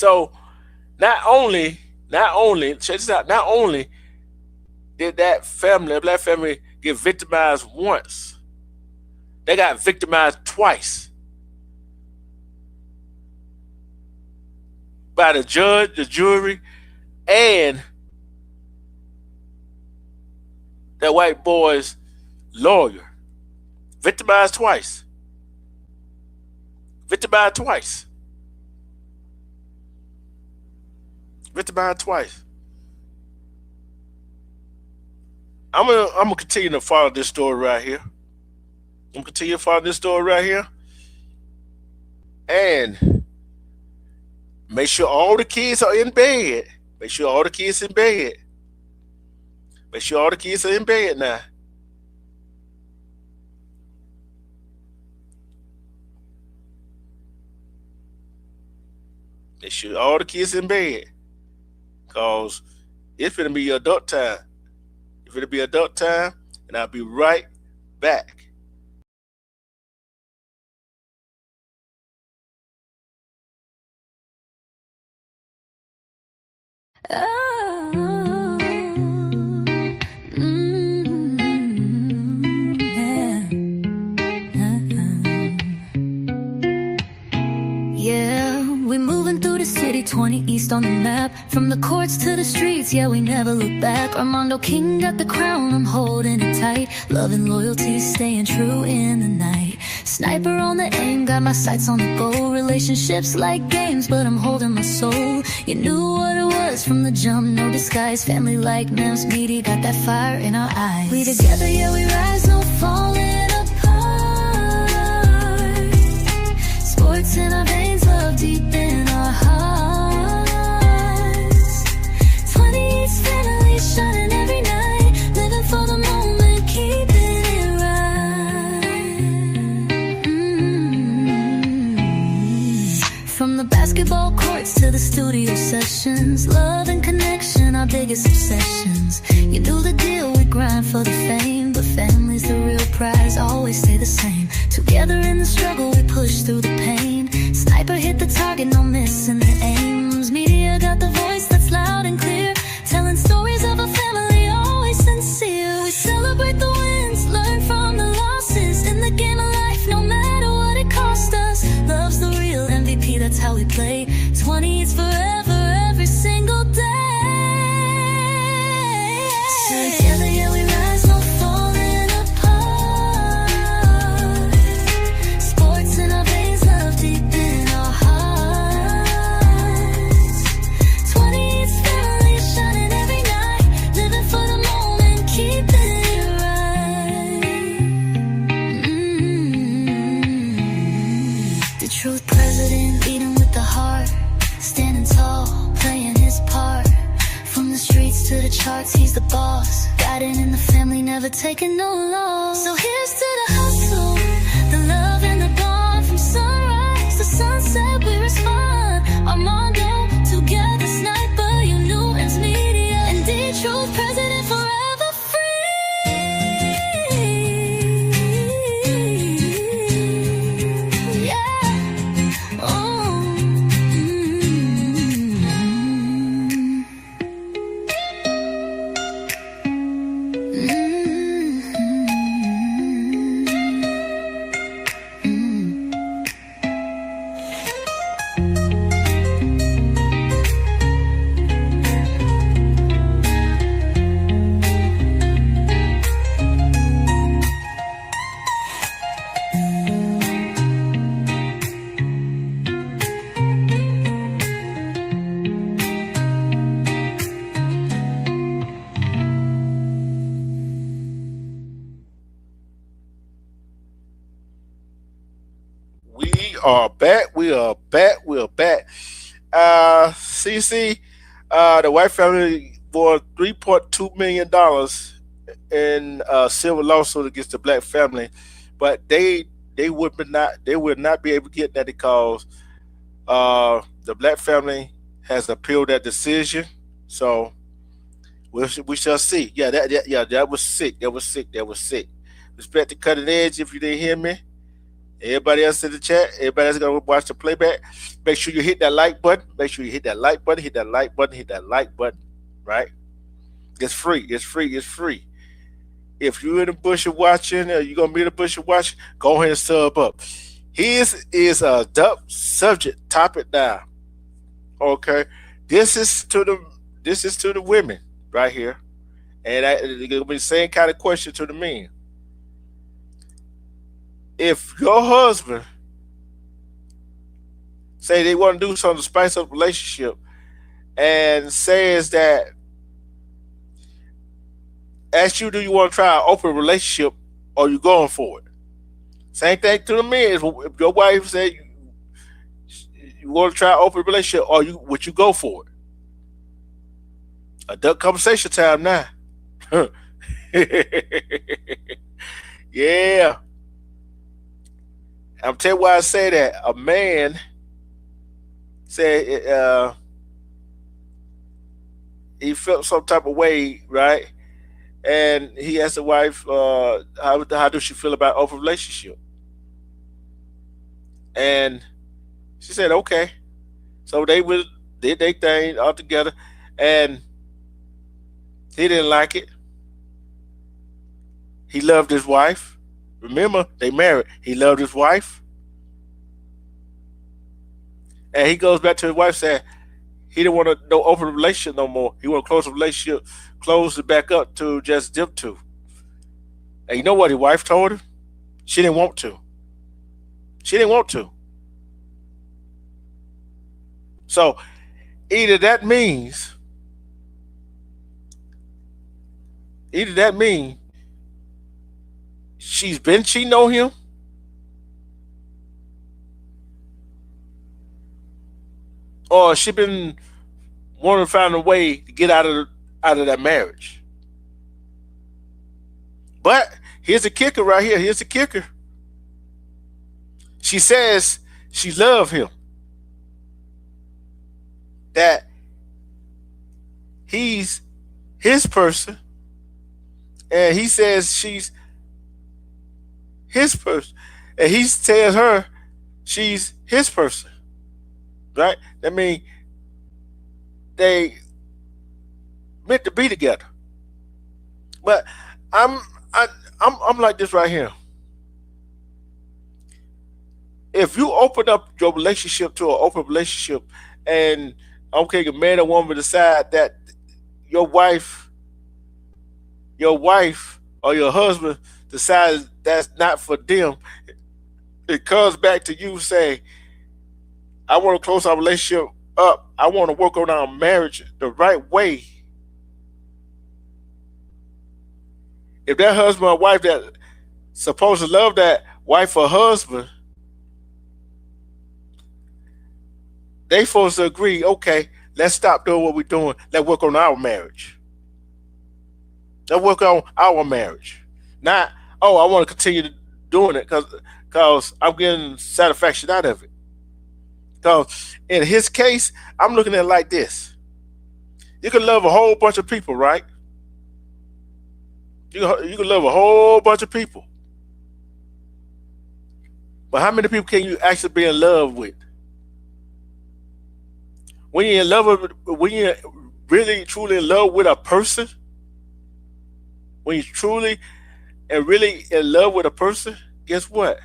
So not only check this out, not only did that black family, get victimized once, they got victimized twice by the judge, the jury, and that white boy's lawyer. Victimized twice. Victimized twice. Victimized twice. I'm gonna continue to follow this story right here. I'm gonna continue to follow this story right here. And make sure all the kids are in bed. Make sure all the kids in bed. Make sure all the kids are in bed now. Make sure all the kids in bed. Cause it's gonna be adult time. It's gonna be adult time, and I'll be right back. Oh, yeah, we moving through the city, 20 East on the map. From the courts to the streets, yeah, we never look back. Armando King got the crown, I'm holding it tight. Love and loyalty, staying true in the night. Sniper on the aim, got my sights on the goal. Relationships like games, but I'm holding my soul. You knew what it was from the jump, no disguise. Family like Mims Meaty, got that fire in our eyes. We together, yeah, we rise, no falling apart. Sports in our veins, love deep in our hearts. 20 East family shining every night. Living for the moment, keeping it right. From the basketball courts to the studio sessions, love and connection, our biggest obsessions. You knew the deal, we grind for the fame, but family's the real prize, always stay the same. Together in the struggle, we push through the pain. Sniper hit the target, no missing the aims. Media got the voice that's loud and clear, telling stories of a family always sincere. We celebrate the wins, learn from the losses. In the game of life, no matter what it costs us. Love's the real MVP, that's how we play. 20 is forever, every single day. Together, yeah, we rise, no falling apart. Sports in our veins, love deep in our hearts. 20 is family shining every night. Living for the moment, keeping it right. The truth president, leading with the heart. Standing tall, playing his part. From the streets to the charts, he's the boss. Guiding in the family, never taking no loss. So here's to the hustle, the love and the bond. From sunrise to sunset, we respond. Armando, together, Sniper, you knew it's media. And D-Truth, president forever free. Yeah. Oh. We are back. We are back. We are back. CC, the white family bought $3.2 million in civil lawsuit against the black family, but they would not be able to get that because the black family has appealed that decision. So we shall see. That was sick. That was sick. Respect the cutting edge. If you didn't hear me, Everybody else in the chat, everybody else gonna watch the playback. Make sure you hit that like button. Make sure you hit that like button. Hit that like button. Hit that like button. Right? It's free. It's free. It's free. If you're in the bush of watching, or you're gonna be in the bush of watching, go ahead and sub up. His is a dub subject topic now. Okay, this is to the women right here, and it's gonna be the same kind of question to the men. If your husband say they want to do something to spice up the relationship, and says that, ask you, do you want to try an open relationship, or you going for it? Same thing to the men. If your wife said you want to try an open relationship, or would you go for it? Adult conversation time now. Yeah. I'm telling you why I say that. A man said he felt some type of way, right? And he asked the wife, how does she feel about open relationship? And she said, okay. So they did their thing all together, and he didn't like it. He loved his wife. Remember, they married. He loved his wife. And he goes back to his wife saying he didn't want to no open relationship no more. He want to close the relationship, close it back up to just them two. And you know what his wife told him? She didn't want to. She didn't want to. So either that means she's been cheating on him, or she been wanting to find a way to get out of that marriage. But here's the kicker right here. Here's the kicker. She says she loves him. That he's his person, and he says she's his person, and he tells her she's his person. Right? That means they meant to be together. But I'm like this right here. If you open up your relationship to an open relationship, and okay, a man or woman decide that your wife or your husband decides that's not for them, it comes back to you saying, I want to close our relationship up. I want to work on our marriage the right way. If that husband or wife that supposed to love that wife or husband, they supposed to agree, okay, let's stop doing what we're doing. Let's work on our marriage. Let's work on our marriage. Not, oh, I want to continue doing it because I'm getting satisfaction out of it. Because in his case, I'm looking at it like this. You can love a whole bunch of people, right? You can love a whole bunch of people. But how many people can you actually be in love with? When you're in love with, when you're really truly in love with a person, when you're truly and really in love with a person, guess what?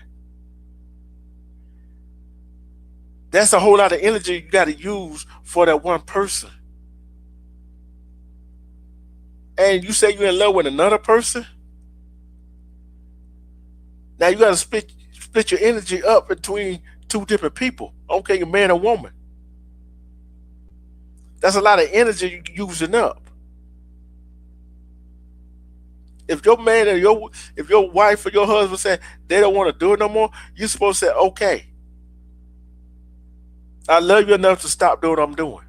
That's a whole lot of energy you got to use for that one person. And you say you're in love with another person, now you got to split your energy up between two different people. Okay, a man and woman. That's a lot of energy you're using up. If your man or if your wife or your husband say they don't want to do it no more, you're supposed to say, okay, I love you enough to stop doing what I'm doing.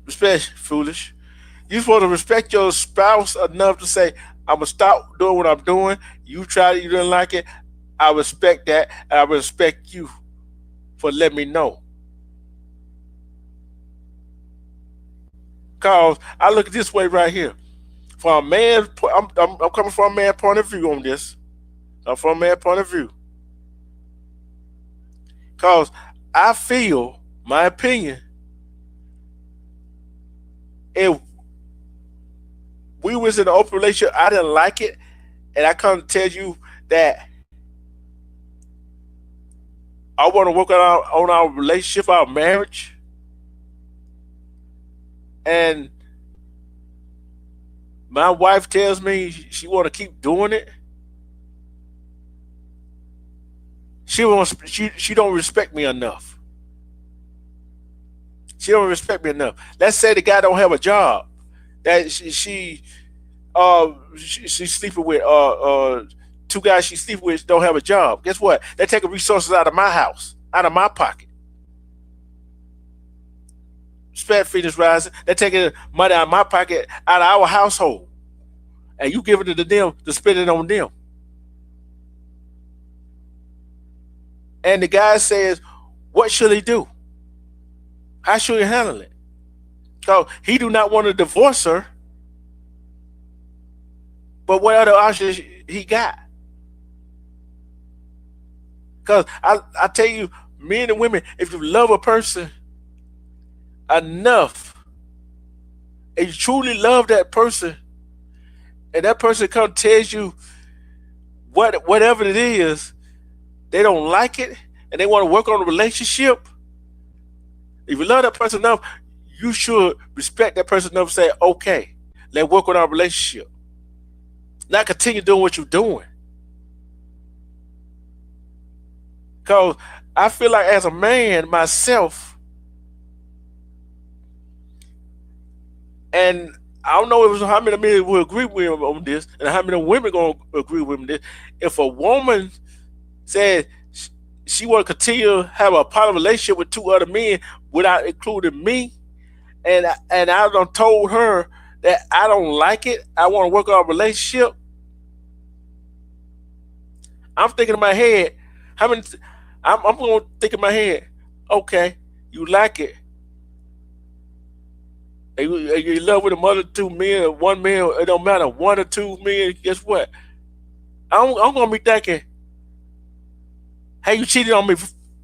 Respect, foolish. You're supposed to respect your spouse enough to say, I'm going to stop doing what I'm doing. You tried it, you didn't like it. I respect that, and I respect you for letting me know. Cause I look at this way right here. From a man, I'm coming from a man point of view on this. I'm from a man point of view. Cause I feel, my opinion, if we was in an open relationship, I didn't like it, and I come to tell you that I want to work on our relationship, our marriage, and my wife tells me she want to keep doing it. She don't respect me enough. She don't respect me enough. Let's say the guy don't have a job. That she's sleeping with two guys she sleeping with don't have a job. Guess what? They're taking resources out of my house, out of my pocket. Spread feeders rising. They're taking money out of my pocket, out of our household, and you giving it to them to spend it on them. And the guy says, "What should he do? How should he handle it?" So he do not want to divorce her, but what other options he got? Because I tell you, men and women, if you love a person enough, and you truly love that person, and that person come tells you whatever it is, they don't like it, and they want to work on the relationship. If you love that person enough, you should respect that person enough to say, okay, let's work on our relationship. Not continue doing what you're doing. Because I feel like as a man myself, and I don't know if how many men will agree with him on this, and how many women gonna agree with him on this. If a woman said she want to continue to have a poly relationship with two other men without including me, and I done told her that I don't like it, I want to work on a relationship, I'm thinking in my head, how many? I'm gonna think in my head, okay, you like it, and you in love with the other two men, one man, it don't matter, one or two men. Guess what? I'm gonna be thinking, hey, you cheated on me.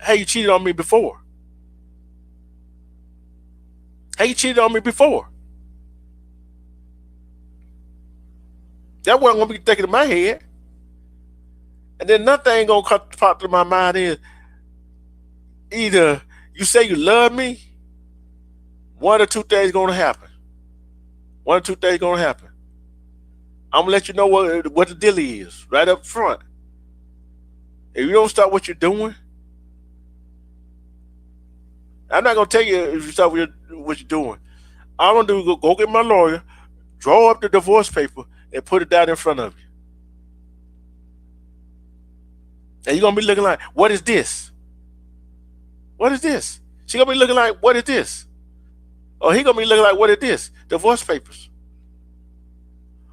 Hey, you cheated on me before. Hey, you cheated on me before. That's what I'm gonna be thinking in my head. And then another thing gonna pop to my mind is either you say you love me, one or two things gonna happen. One or two things gonna happen. I'm gonna let you know what the deal is right up front. If you don't stop what you're doing, I'm not gonna tell you if you stop what you're doing. All I'm gonna do is go get my lawyer, draw up the divorce paper, and put it down in front of you. And you're gonna be looking like, what is this? What is this? She gonna be looking like, what is this? Or he gonna be looking like, what is this? Divorce papers.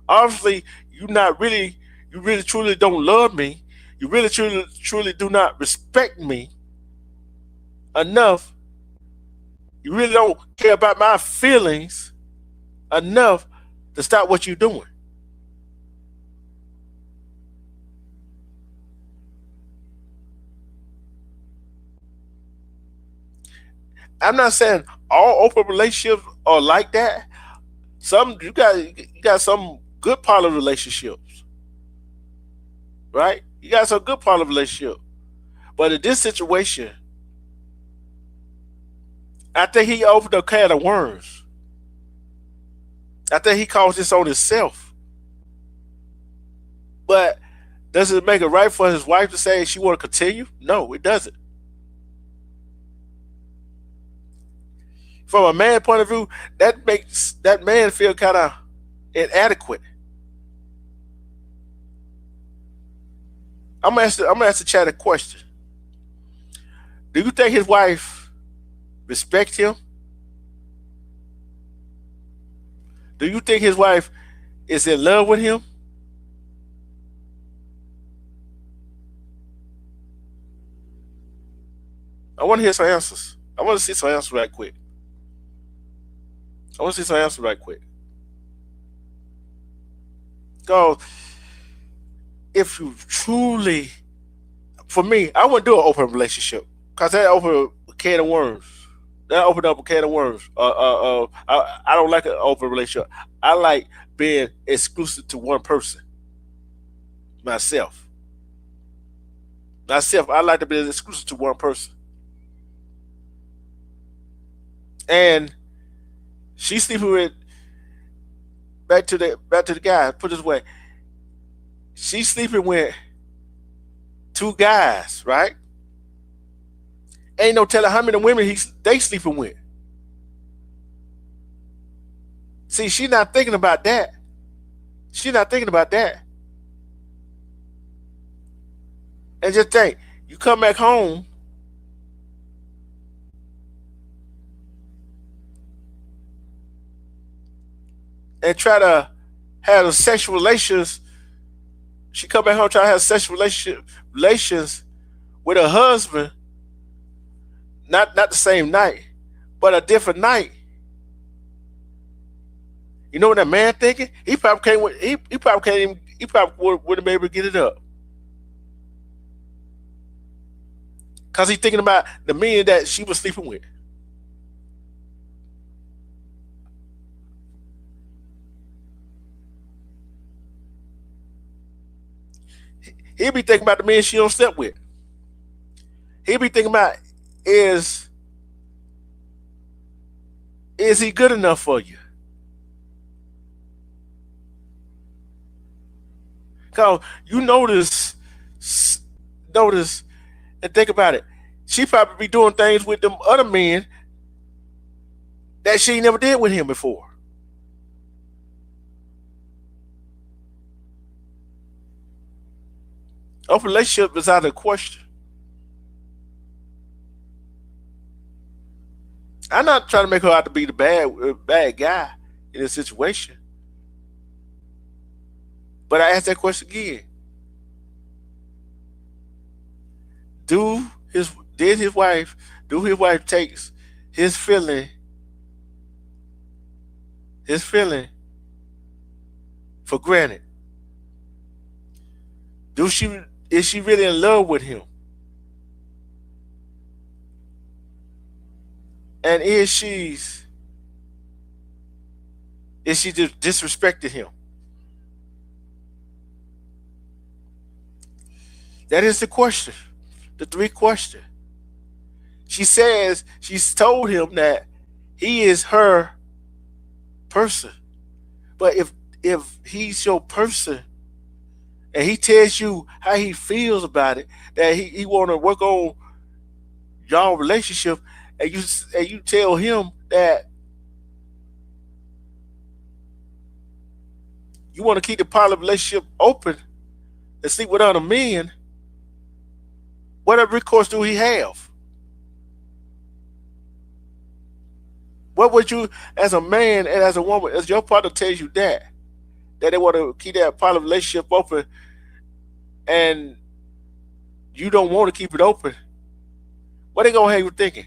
Obviously, you really truly don't love me. You really truly do not respect me enough. You really don't care about my feelings enough to stop what you're doing. I'm not saying all open relationships are like that. Some you got some good poly relationships, right? You got some good poly relationship, but in this situation, I think he opened a can of worms. I think he caused this on himself. But does it make it right for his wife to say she want to continue? No, it doesn't. From a man point of view, that makes that man feel kind of inadequate. I'm gonna ask the chat a question. Do you think his wife respects him? Do you think his wife is in love with him? I want to hear some answers. I want to see some answers right quick. I want to see some answer right quick. Because if you truly, for me, I wouldn't do an open relationship because that open a can of worms. That opened up a can of worms. I don't like an open relationship. I like being exclusive to one person, myself. Myself, I like to be exclusive to one person. And she's sleeping with, back to the guy. Put it this way, she's sleeping with two guys, right? Ain't no telling how many women they sleeping with. See, she's not thinking about that. She's not thinking about that. And just think, you come back home and try to have sexual relations. She come back home trying to have sexual relations with her husband, not the same night, but a different night. You know what that man thinking? He probably can't. He probably can't even. He probably wouldn't be able to get it up because he's thinking about the men that she was sleeping with. He'll be thinking about the men she don't sleep with. He'll be thinking about is is he good enough for you? Cause you notice, and think about it. She probably be doing things with them other men that she never did with him before. Open relationship is out of the question. I'm not trying to make her out to be the bad guy in this situation. But I ask that question again: Do his wife takes his feeling his feeling for granted? Do she Is she really in love with him? And is she just disrespecting him? That is the question. The three question. She says she's told him that he is her person. But if he's your person and he tells you how he feels about it, that he want to work on y'all relationship, and you tell him that you want to keep the poly relationship open and sleep with other men, what other recourse do he have? What would you, as a man and as a woman, as your partner tells you that they want to keep that poly relationship open, and you don't want to keep it open? What they gonna have you thinking?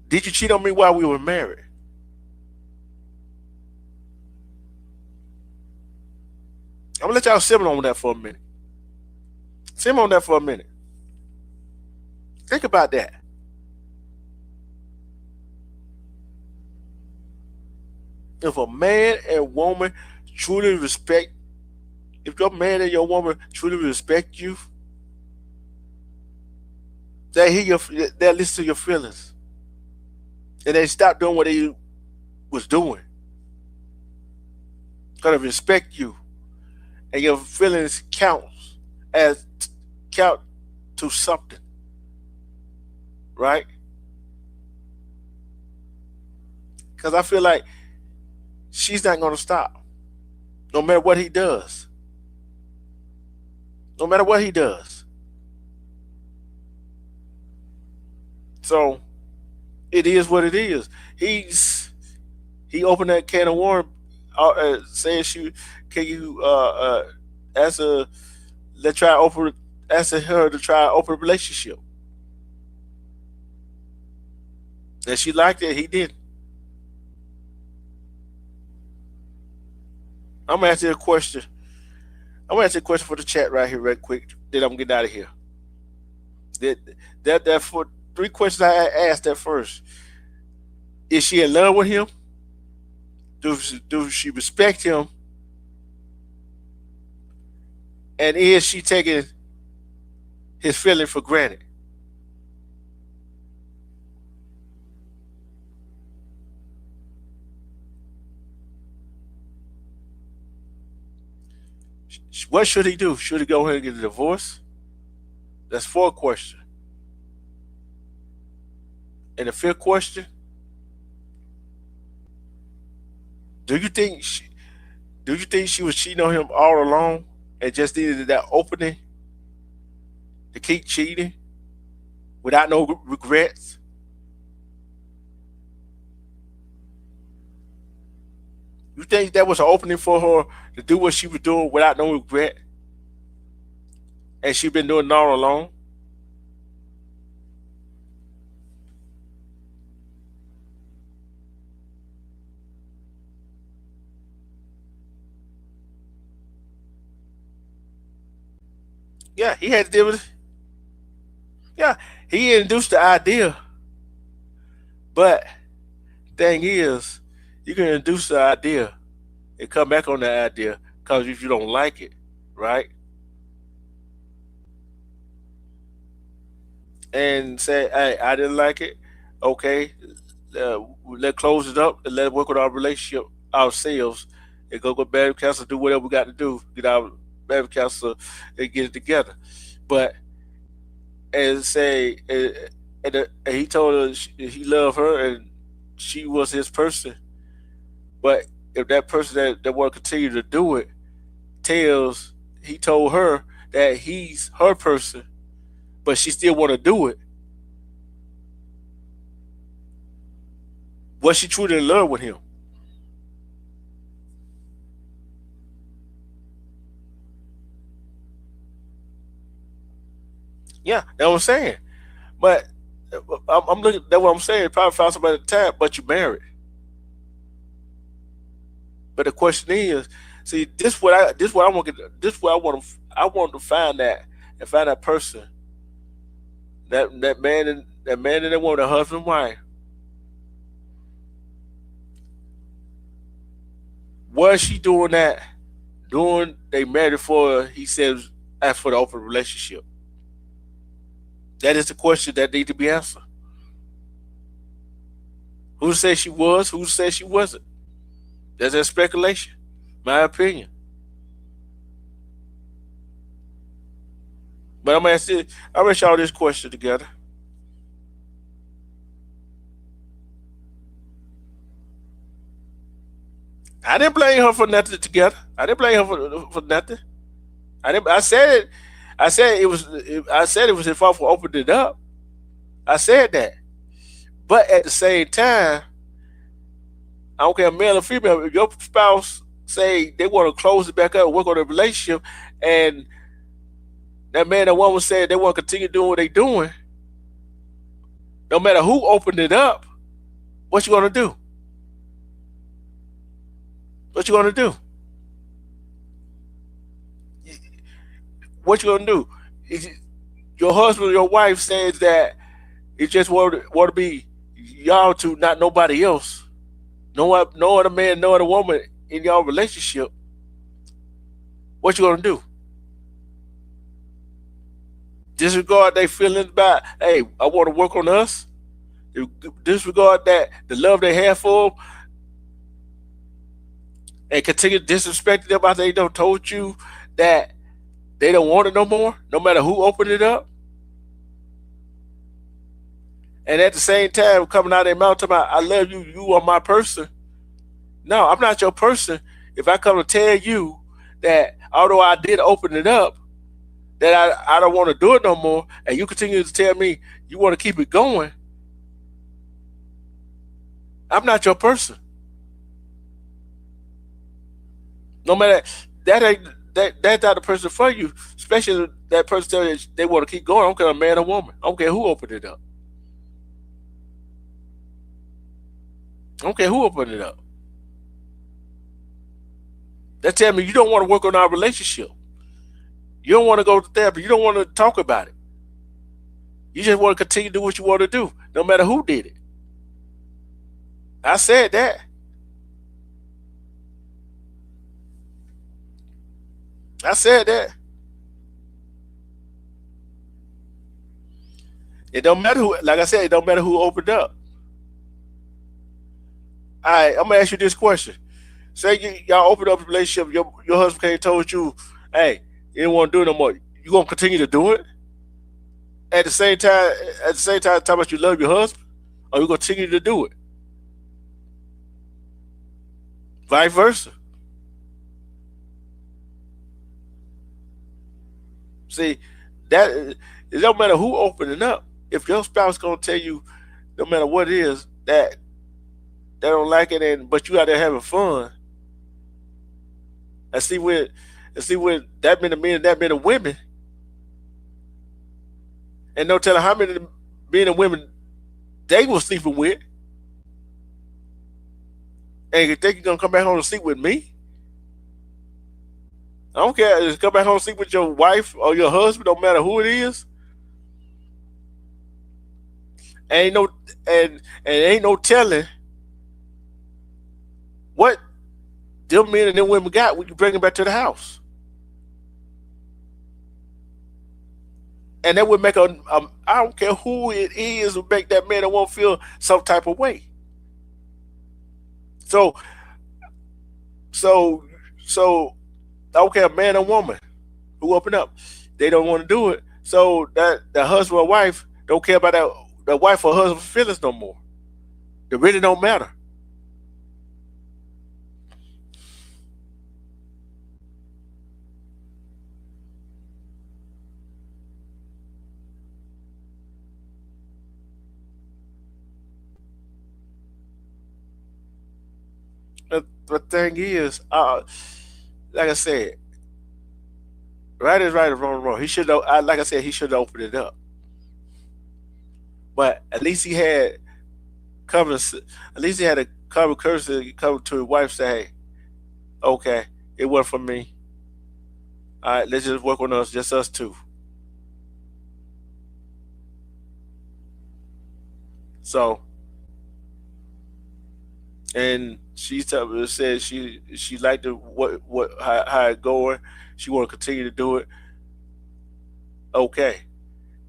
Did you cheat on me while we were married? I'm gonna let y'all simmer on that for a minute. Simmer on that for a minute. Think about that. If a man and woman truly respect, if your man and your woman truly respect you, they listen to your feelings, and they stop doing what they was doing. Gonna respect you, and your feelings as count to something, right? Because I feel like she's not gonna stop, no matter what he does. No matter what he does. So it is what it is. He opened that can of worms, saying she can you ask her let's try open asking her to try open a relationship. And she liked it, he didn't. I'm gonna ask you a question. I'm gonna ask you a question for the chat right here, right quick. Then I'm getting out of here. That that for three questions I asked at first. Is she in love with him? Do she respect him? And is she taking his feeling for granted? What should he do? Should he go ahead and get a divorce? That's four questions. And the fifth question: Do you think she, do you think she was cheating on him all along and just needed that opening to keep cheating without no regrets? You think that was an opening for her to do what she was doing without no regret, and she been doing it all along? Yeah, he had to deal with it. Yeah, he introduced the idea, but thing is, you can introduce the idea and come back on the idea because if you don't like it, right, and say, "Hey, I didn't like it," okay, let's close it up and let's work on our relationship ourselves and go to marriage counsel, do whatever we got to do, get our marriage counsel and get it together. But and say, and he told her he loved her and she was his person. But if that person that want to continue to do it tells he told her that he's her person, but she still want to do it, was she truly in love with him? Yeah, that's what I'm saying. But I'm looking. That's what I'm saying. Probably found somebody at the time, but you married. But the question is, see, this what I want to this what I want to find that and find that person that man and that woman, the husband and wife, was she doing that? Doing they married for he says ask for the open relationship. That is the question that need to be answered. Who said she was? Who said she wasn't? That's a speculation. My opinion. But I'm gonna ask y'all this question together. I didn't blame her for nothing together. I didn't blame her for nothing. I didn't. I said it. I said it was. I said it was his fault for opening it up. I said that. But at the same time, I don't care male or female. If your spouse say they want to close it back up, work on the relationship, and that man and woman said they want to continue doing what they doing, no matter who opened it up, what you gonna do? What you gonna do? What you gonna do? Is your husband or your wife says that it just want to be y'all two, not nobody else. No other man, no other woman in y'all relationship. What you gonna do? Disregard their feelings about, hey, I want to work on us. Disregard that the love they have for them and continue disrespecting them after they don't told you that they don't want it no more, no matter who opened it up. And at the same time, coming out of their mouth talking about, I love you, you are my person. No, I'm not your person. If I come to tell you that although I did open it up, that I don't want to do it no more, and you continue to tell me you want to keep it going, I'm not your person. No matter that ain't that's not the person for you. Especially that person tell you they want to keep going. I don't care a man or woman. I don't care who opened it up. I don't care who opened it up. That tell me you don't want to work on our relationship. You don't want to go to therapy. You don't want to talk about it. You just want to continue to do what you want to do, no matter who did it. I said that. I said that. It don't matter who, like I said, it don't matter who opened up. All right, I'm gonna ask you this question. Say y'all opened up a relationship, your husband came and told you, hey, you don't want to do it no more. You gonna continue to do it? At the same time, talk about you love your husband, or you gonna continue to do it? Vice versa. See, that it don't matter who opening up. If your spouse gonna tell you, no matter what it is, that they don't like it, but you out there having fun, and see with that many men, that many women, and no telling how many men and women they were sleeping with, and you think you're gonna come back home and sleep with me? I don't care. Just come back home and sleep with your wife or your husband, no matter who it is. Ain't no and ain't no telling what them men and them women got when you bring them back to the house. And that would make I don't care who it is, would make that man or woman feel some type of way. So I don't care, a man or woman who open up, they don't want to do it. So that the husband or wife don't care about the wife or husband's feelings no more. It really don't matter. The thing is, like I said, right is right and wrong is wrong. He should have, like I said, he should have opened it up. But at least he had cover. At least he had a cover courtesy, come to his wife, say, "Hey, okay, it wasn't for me. All right, let's just work on us, just us two." So, and she said she liked the how it going. She want to continue to do it. Okay,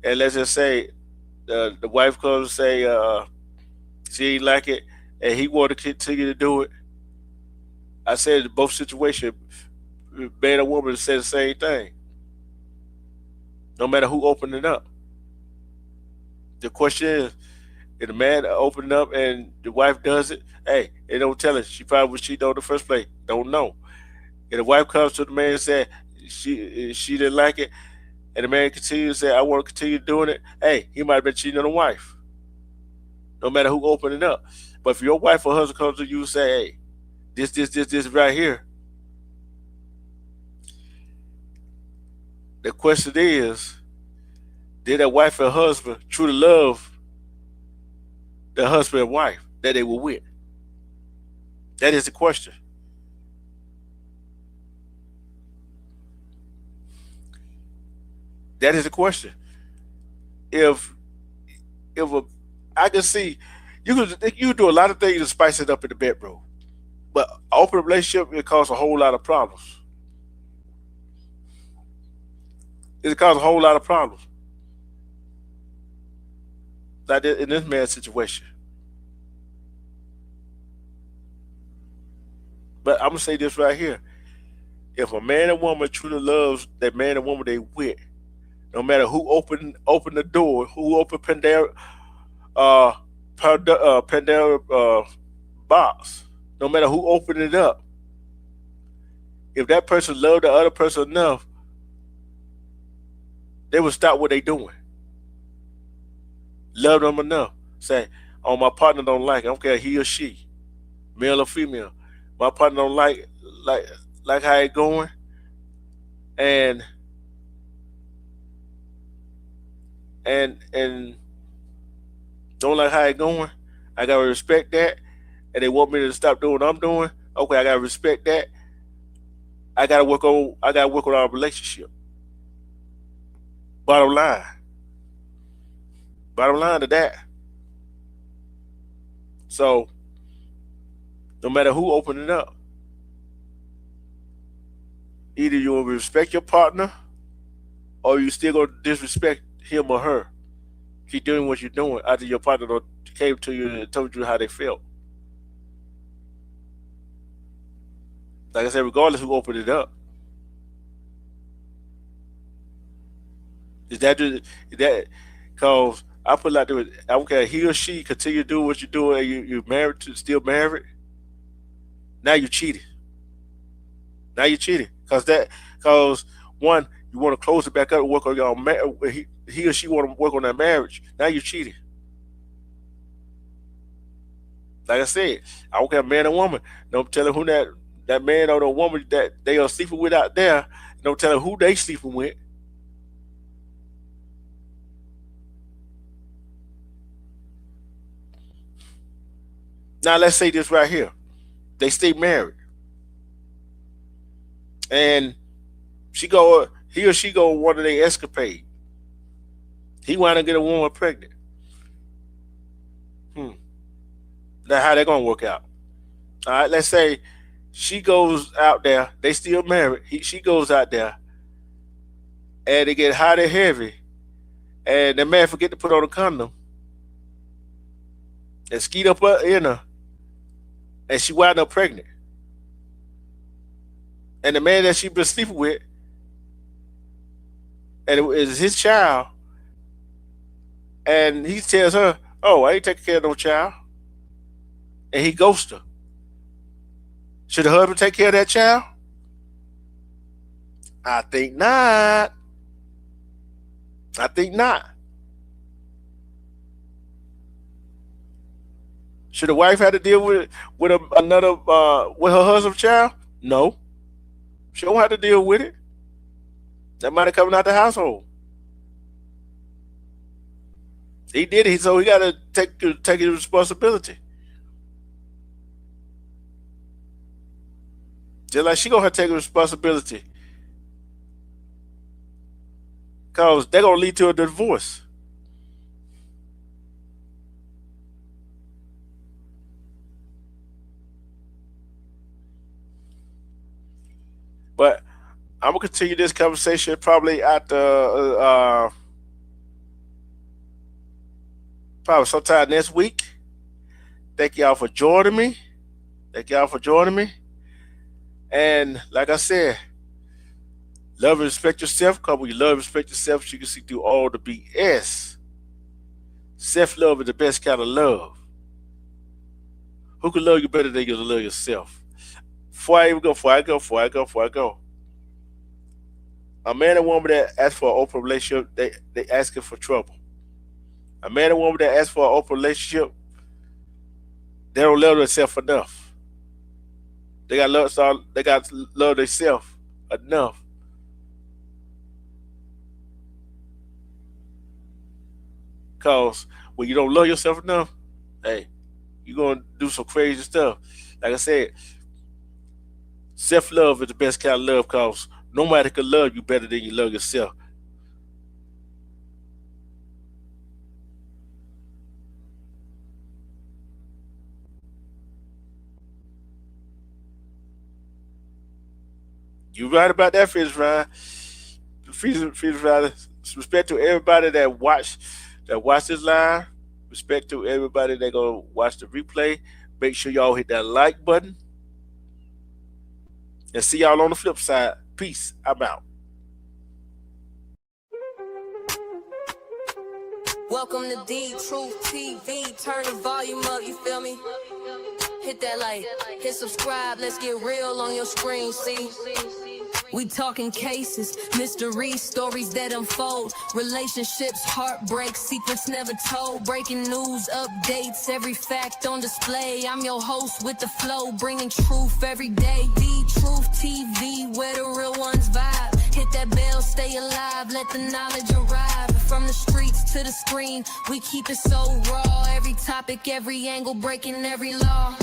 and let's just say the wife comes and say she ain't like it, and he want to continue to do it. I said in both situations, man or woman said the same thing. No matter who opened it up. The question is, if the man opened up and the wife does it, hey, they don't tell her. She probably was cheating on in the first place. Don't know. If the wife comes to the man and said she didn't like it, and the man continues to say, I want to continue doing it, hey, he might have been cheating on the wife. No matter who opened it up. But if your wife or husband comes to you and say, hey, this right here, the question is, did that wife and husband truly love the husband and wife that they were with? That is the question. That is the question. If I can see you do a lot of things to spice it up in the bedroom, but open relationship, it causes a whole lot of problems. It causes a whole lot of problems. Like in this man's situation. But I'm gonna say this right here: if a man and woman truly loves that man and woman they with, no matter who opened the door, who opened Pandora box, no matter who opened it up, if that person loved the other person enough, they would stop what they doing. Love them enough. Say, oh, my partner don't like it. I don't care he or she, male or female. My partner don't like how it going, and don't like how it going. I gotta respect that, and they want me to stop doing what I'm doing. Okay, I gotta respect that, I gotta work on our relationship. Bottom line to that. So no matter who open it up, either you will respect your partner or you still gonna disrespect him or her. Keep doing what you're doing after your partner came to you and told you how they felt. Like I said, regardless who opened it up. Is that because I put it like this, I don't care, he or she continue to do what you're doing and you're married to, still married, now you cheated. Because one, you want to close it back up and work on your marriage. He or she want to work on that marriage. Now you cheated. Like I said, I don't care, man or woman. Don't tell who that man or the woman that they are sleeping with out there. Don't tell who they sleeping with. Now let's say this right here. They stay married. And he or she go on one of their escapades. He want to get a woman pregnant. Now how that gonna work out? All right, let's say she goes out there, they still married. She goes out there and they get hot and heavy, and the man forget to put on a condom and skeet up in her, and she wound up pregnant. And the man that she been sleeping with, and it is his child, and he tells her, "Oh, I ain't taking care of no child," and he ghosts her. Should the husband take care of that child? I think not. Should the wife have to deal with another with her husband's child? No. She don't have to deal with it. That might have coming out the household. He did it, so he got to take his responsibility. Just like she gonna have to take responsibility, cause they're gonna lead to a divorce. But I'm gonna continue this conversation probably after probably sometime next week. Thank y'all for joining me. And like I said, love and respect yourself. Because when you love and respect yourself, you can see through all the BS. Self-love is the best kind of love. Who can love you better than you love yourself? Before I go. A man and woman that ask for an open relationship, they asking for trouble. A man and woman that ask for an open relationship, they don't love themselves enough. They got to love themselves enough. Cause when you don't love yourself enough, hey, you're gonna do some crazy stuff. Like I said, self-love is the best kind of love, cause nobody can love you better than you love yourself. You right about that, Fizz Ride. Fizz Ride. Respect to everybody that watch this live. Respect to everybody that gonna watch the replay. Make sure y'all hit that like button. And see y'all on the flip side. Peace. I'm out. Welcome to D Truth TV. Turn the volume up, you feel me? Hit that like, hit subscribe, let's get real on your screen, see? We talking cases, mysteries, stories that unfold, relationships, heartbreak, secrets never told, breaking news, updates, every fact on display. I'm your host with the flow, bringing truth every day. D Truth TV, where the real ones vibe. Hit that bell, stay alive, let the knowledge arrive. From the streets to the screen, we keep it so raw. Every topic, every angle, breaking every law.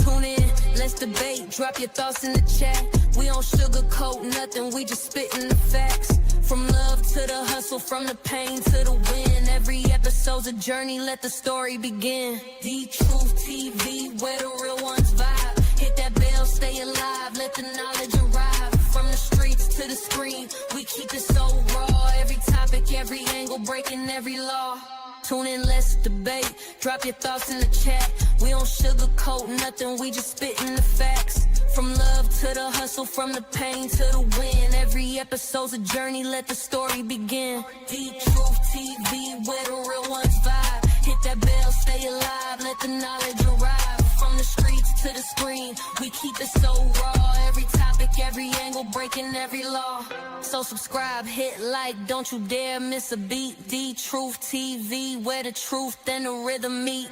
Tune in, let's debate, drop your thoughts in the chat. We don't sugarcoat nothing, we just spitting the facts. From love to the hustle, from the pain to the win. Every episode's a journey, let the story begin. The Truth TV, where the real ones vibe. Hit that bell, stay alive, let the knowledge arrive. From the streets to the screen, we keep it so raw. Every topic, every angle, breaking every law. Tune in, let's debate, drop your thoughts in the chat. We don't sugarcoat nothing, we just spitting the facts. From love to the hustle, from the pain to the win. Every episode's a journey, let the story begin. The Truth TV, where the real ones vibe. Hit that bell, stay alive, let the knowledge arrive. From the streets to the screen, we keep it so raw. Every topic, every angle, breaking every law. So subscribe, hit like, don't you dare miss a beat. The Truth TV, where the truth and the rhythm meet.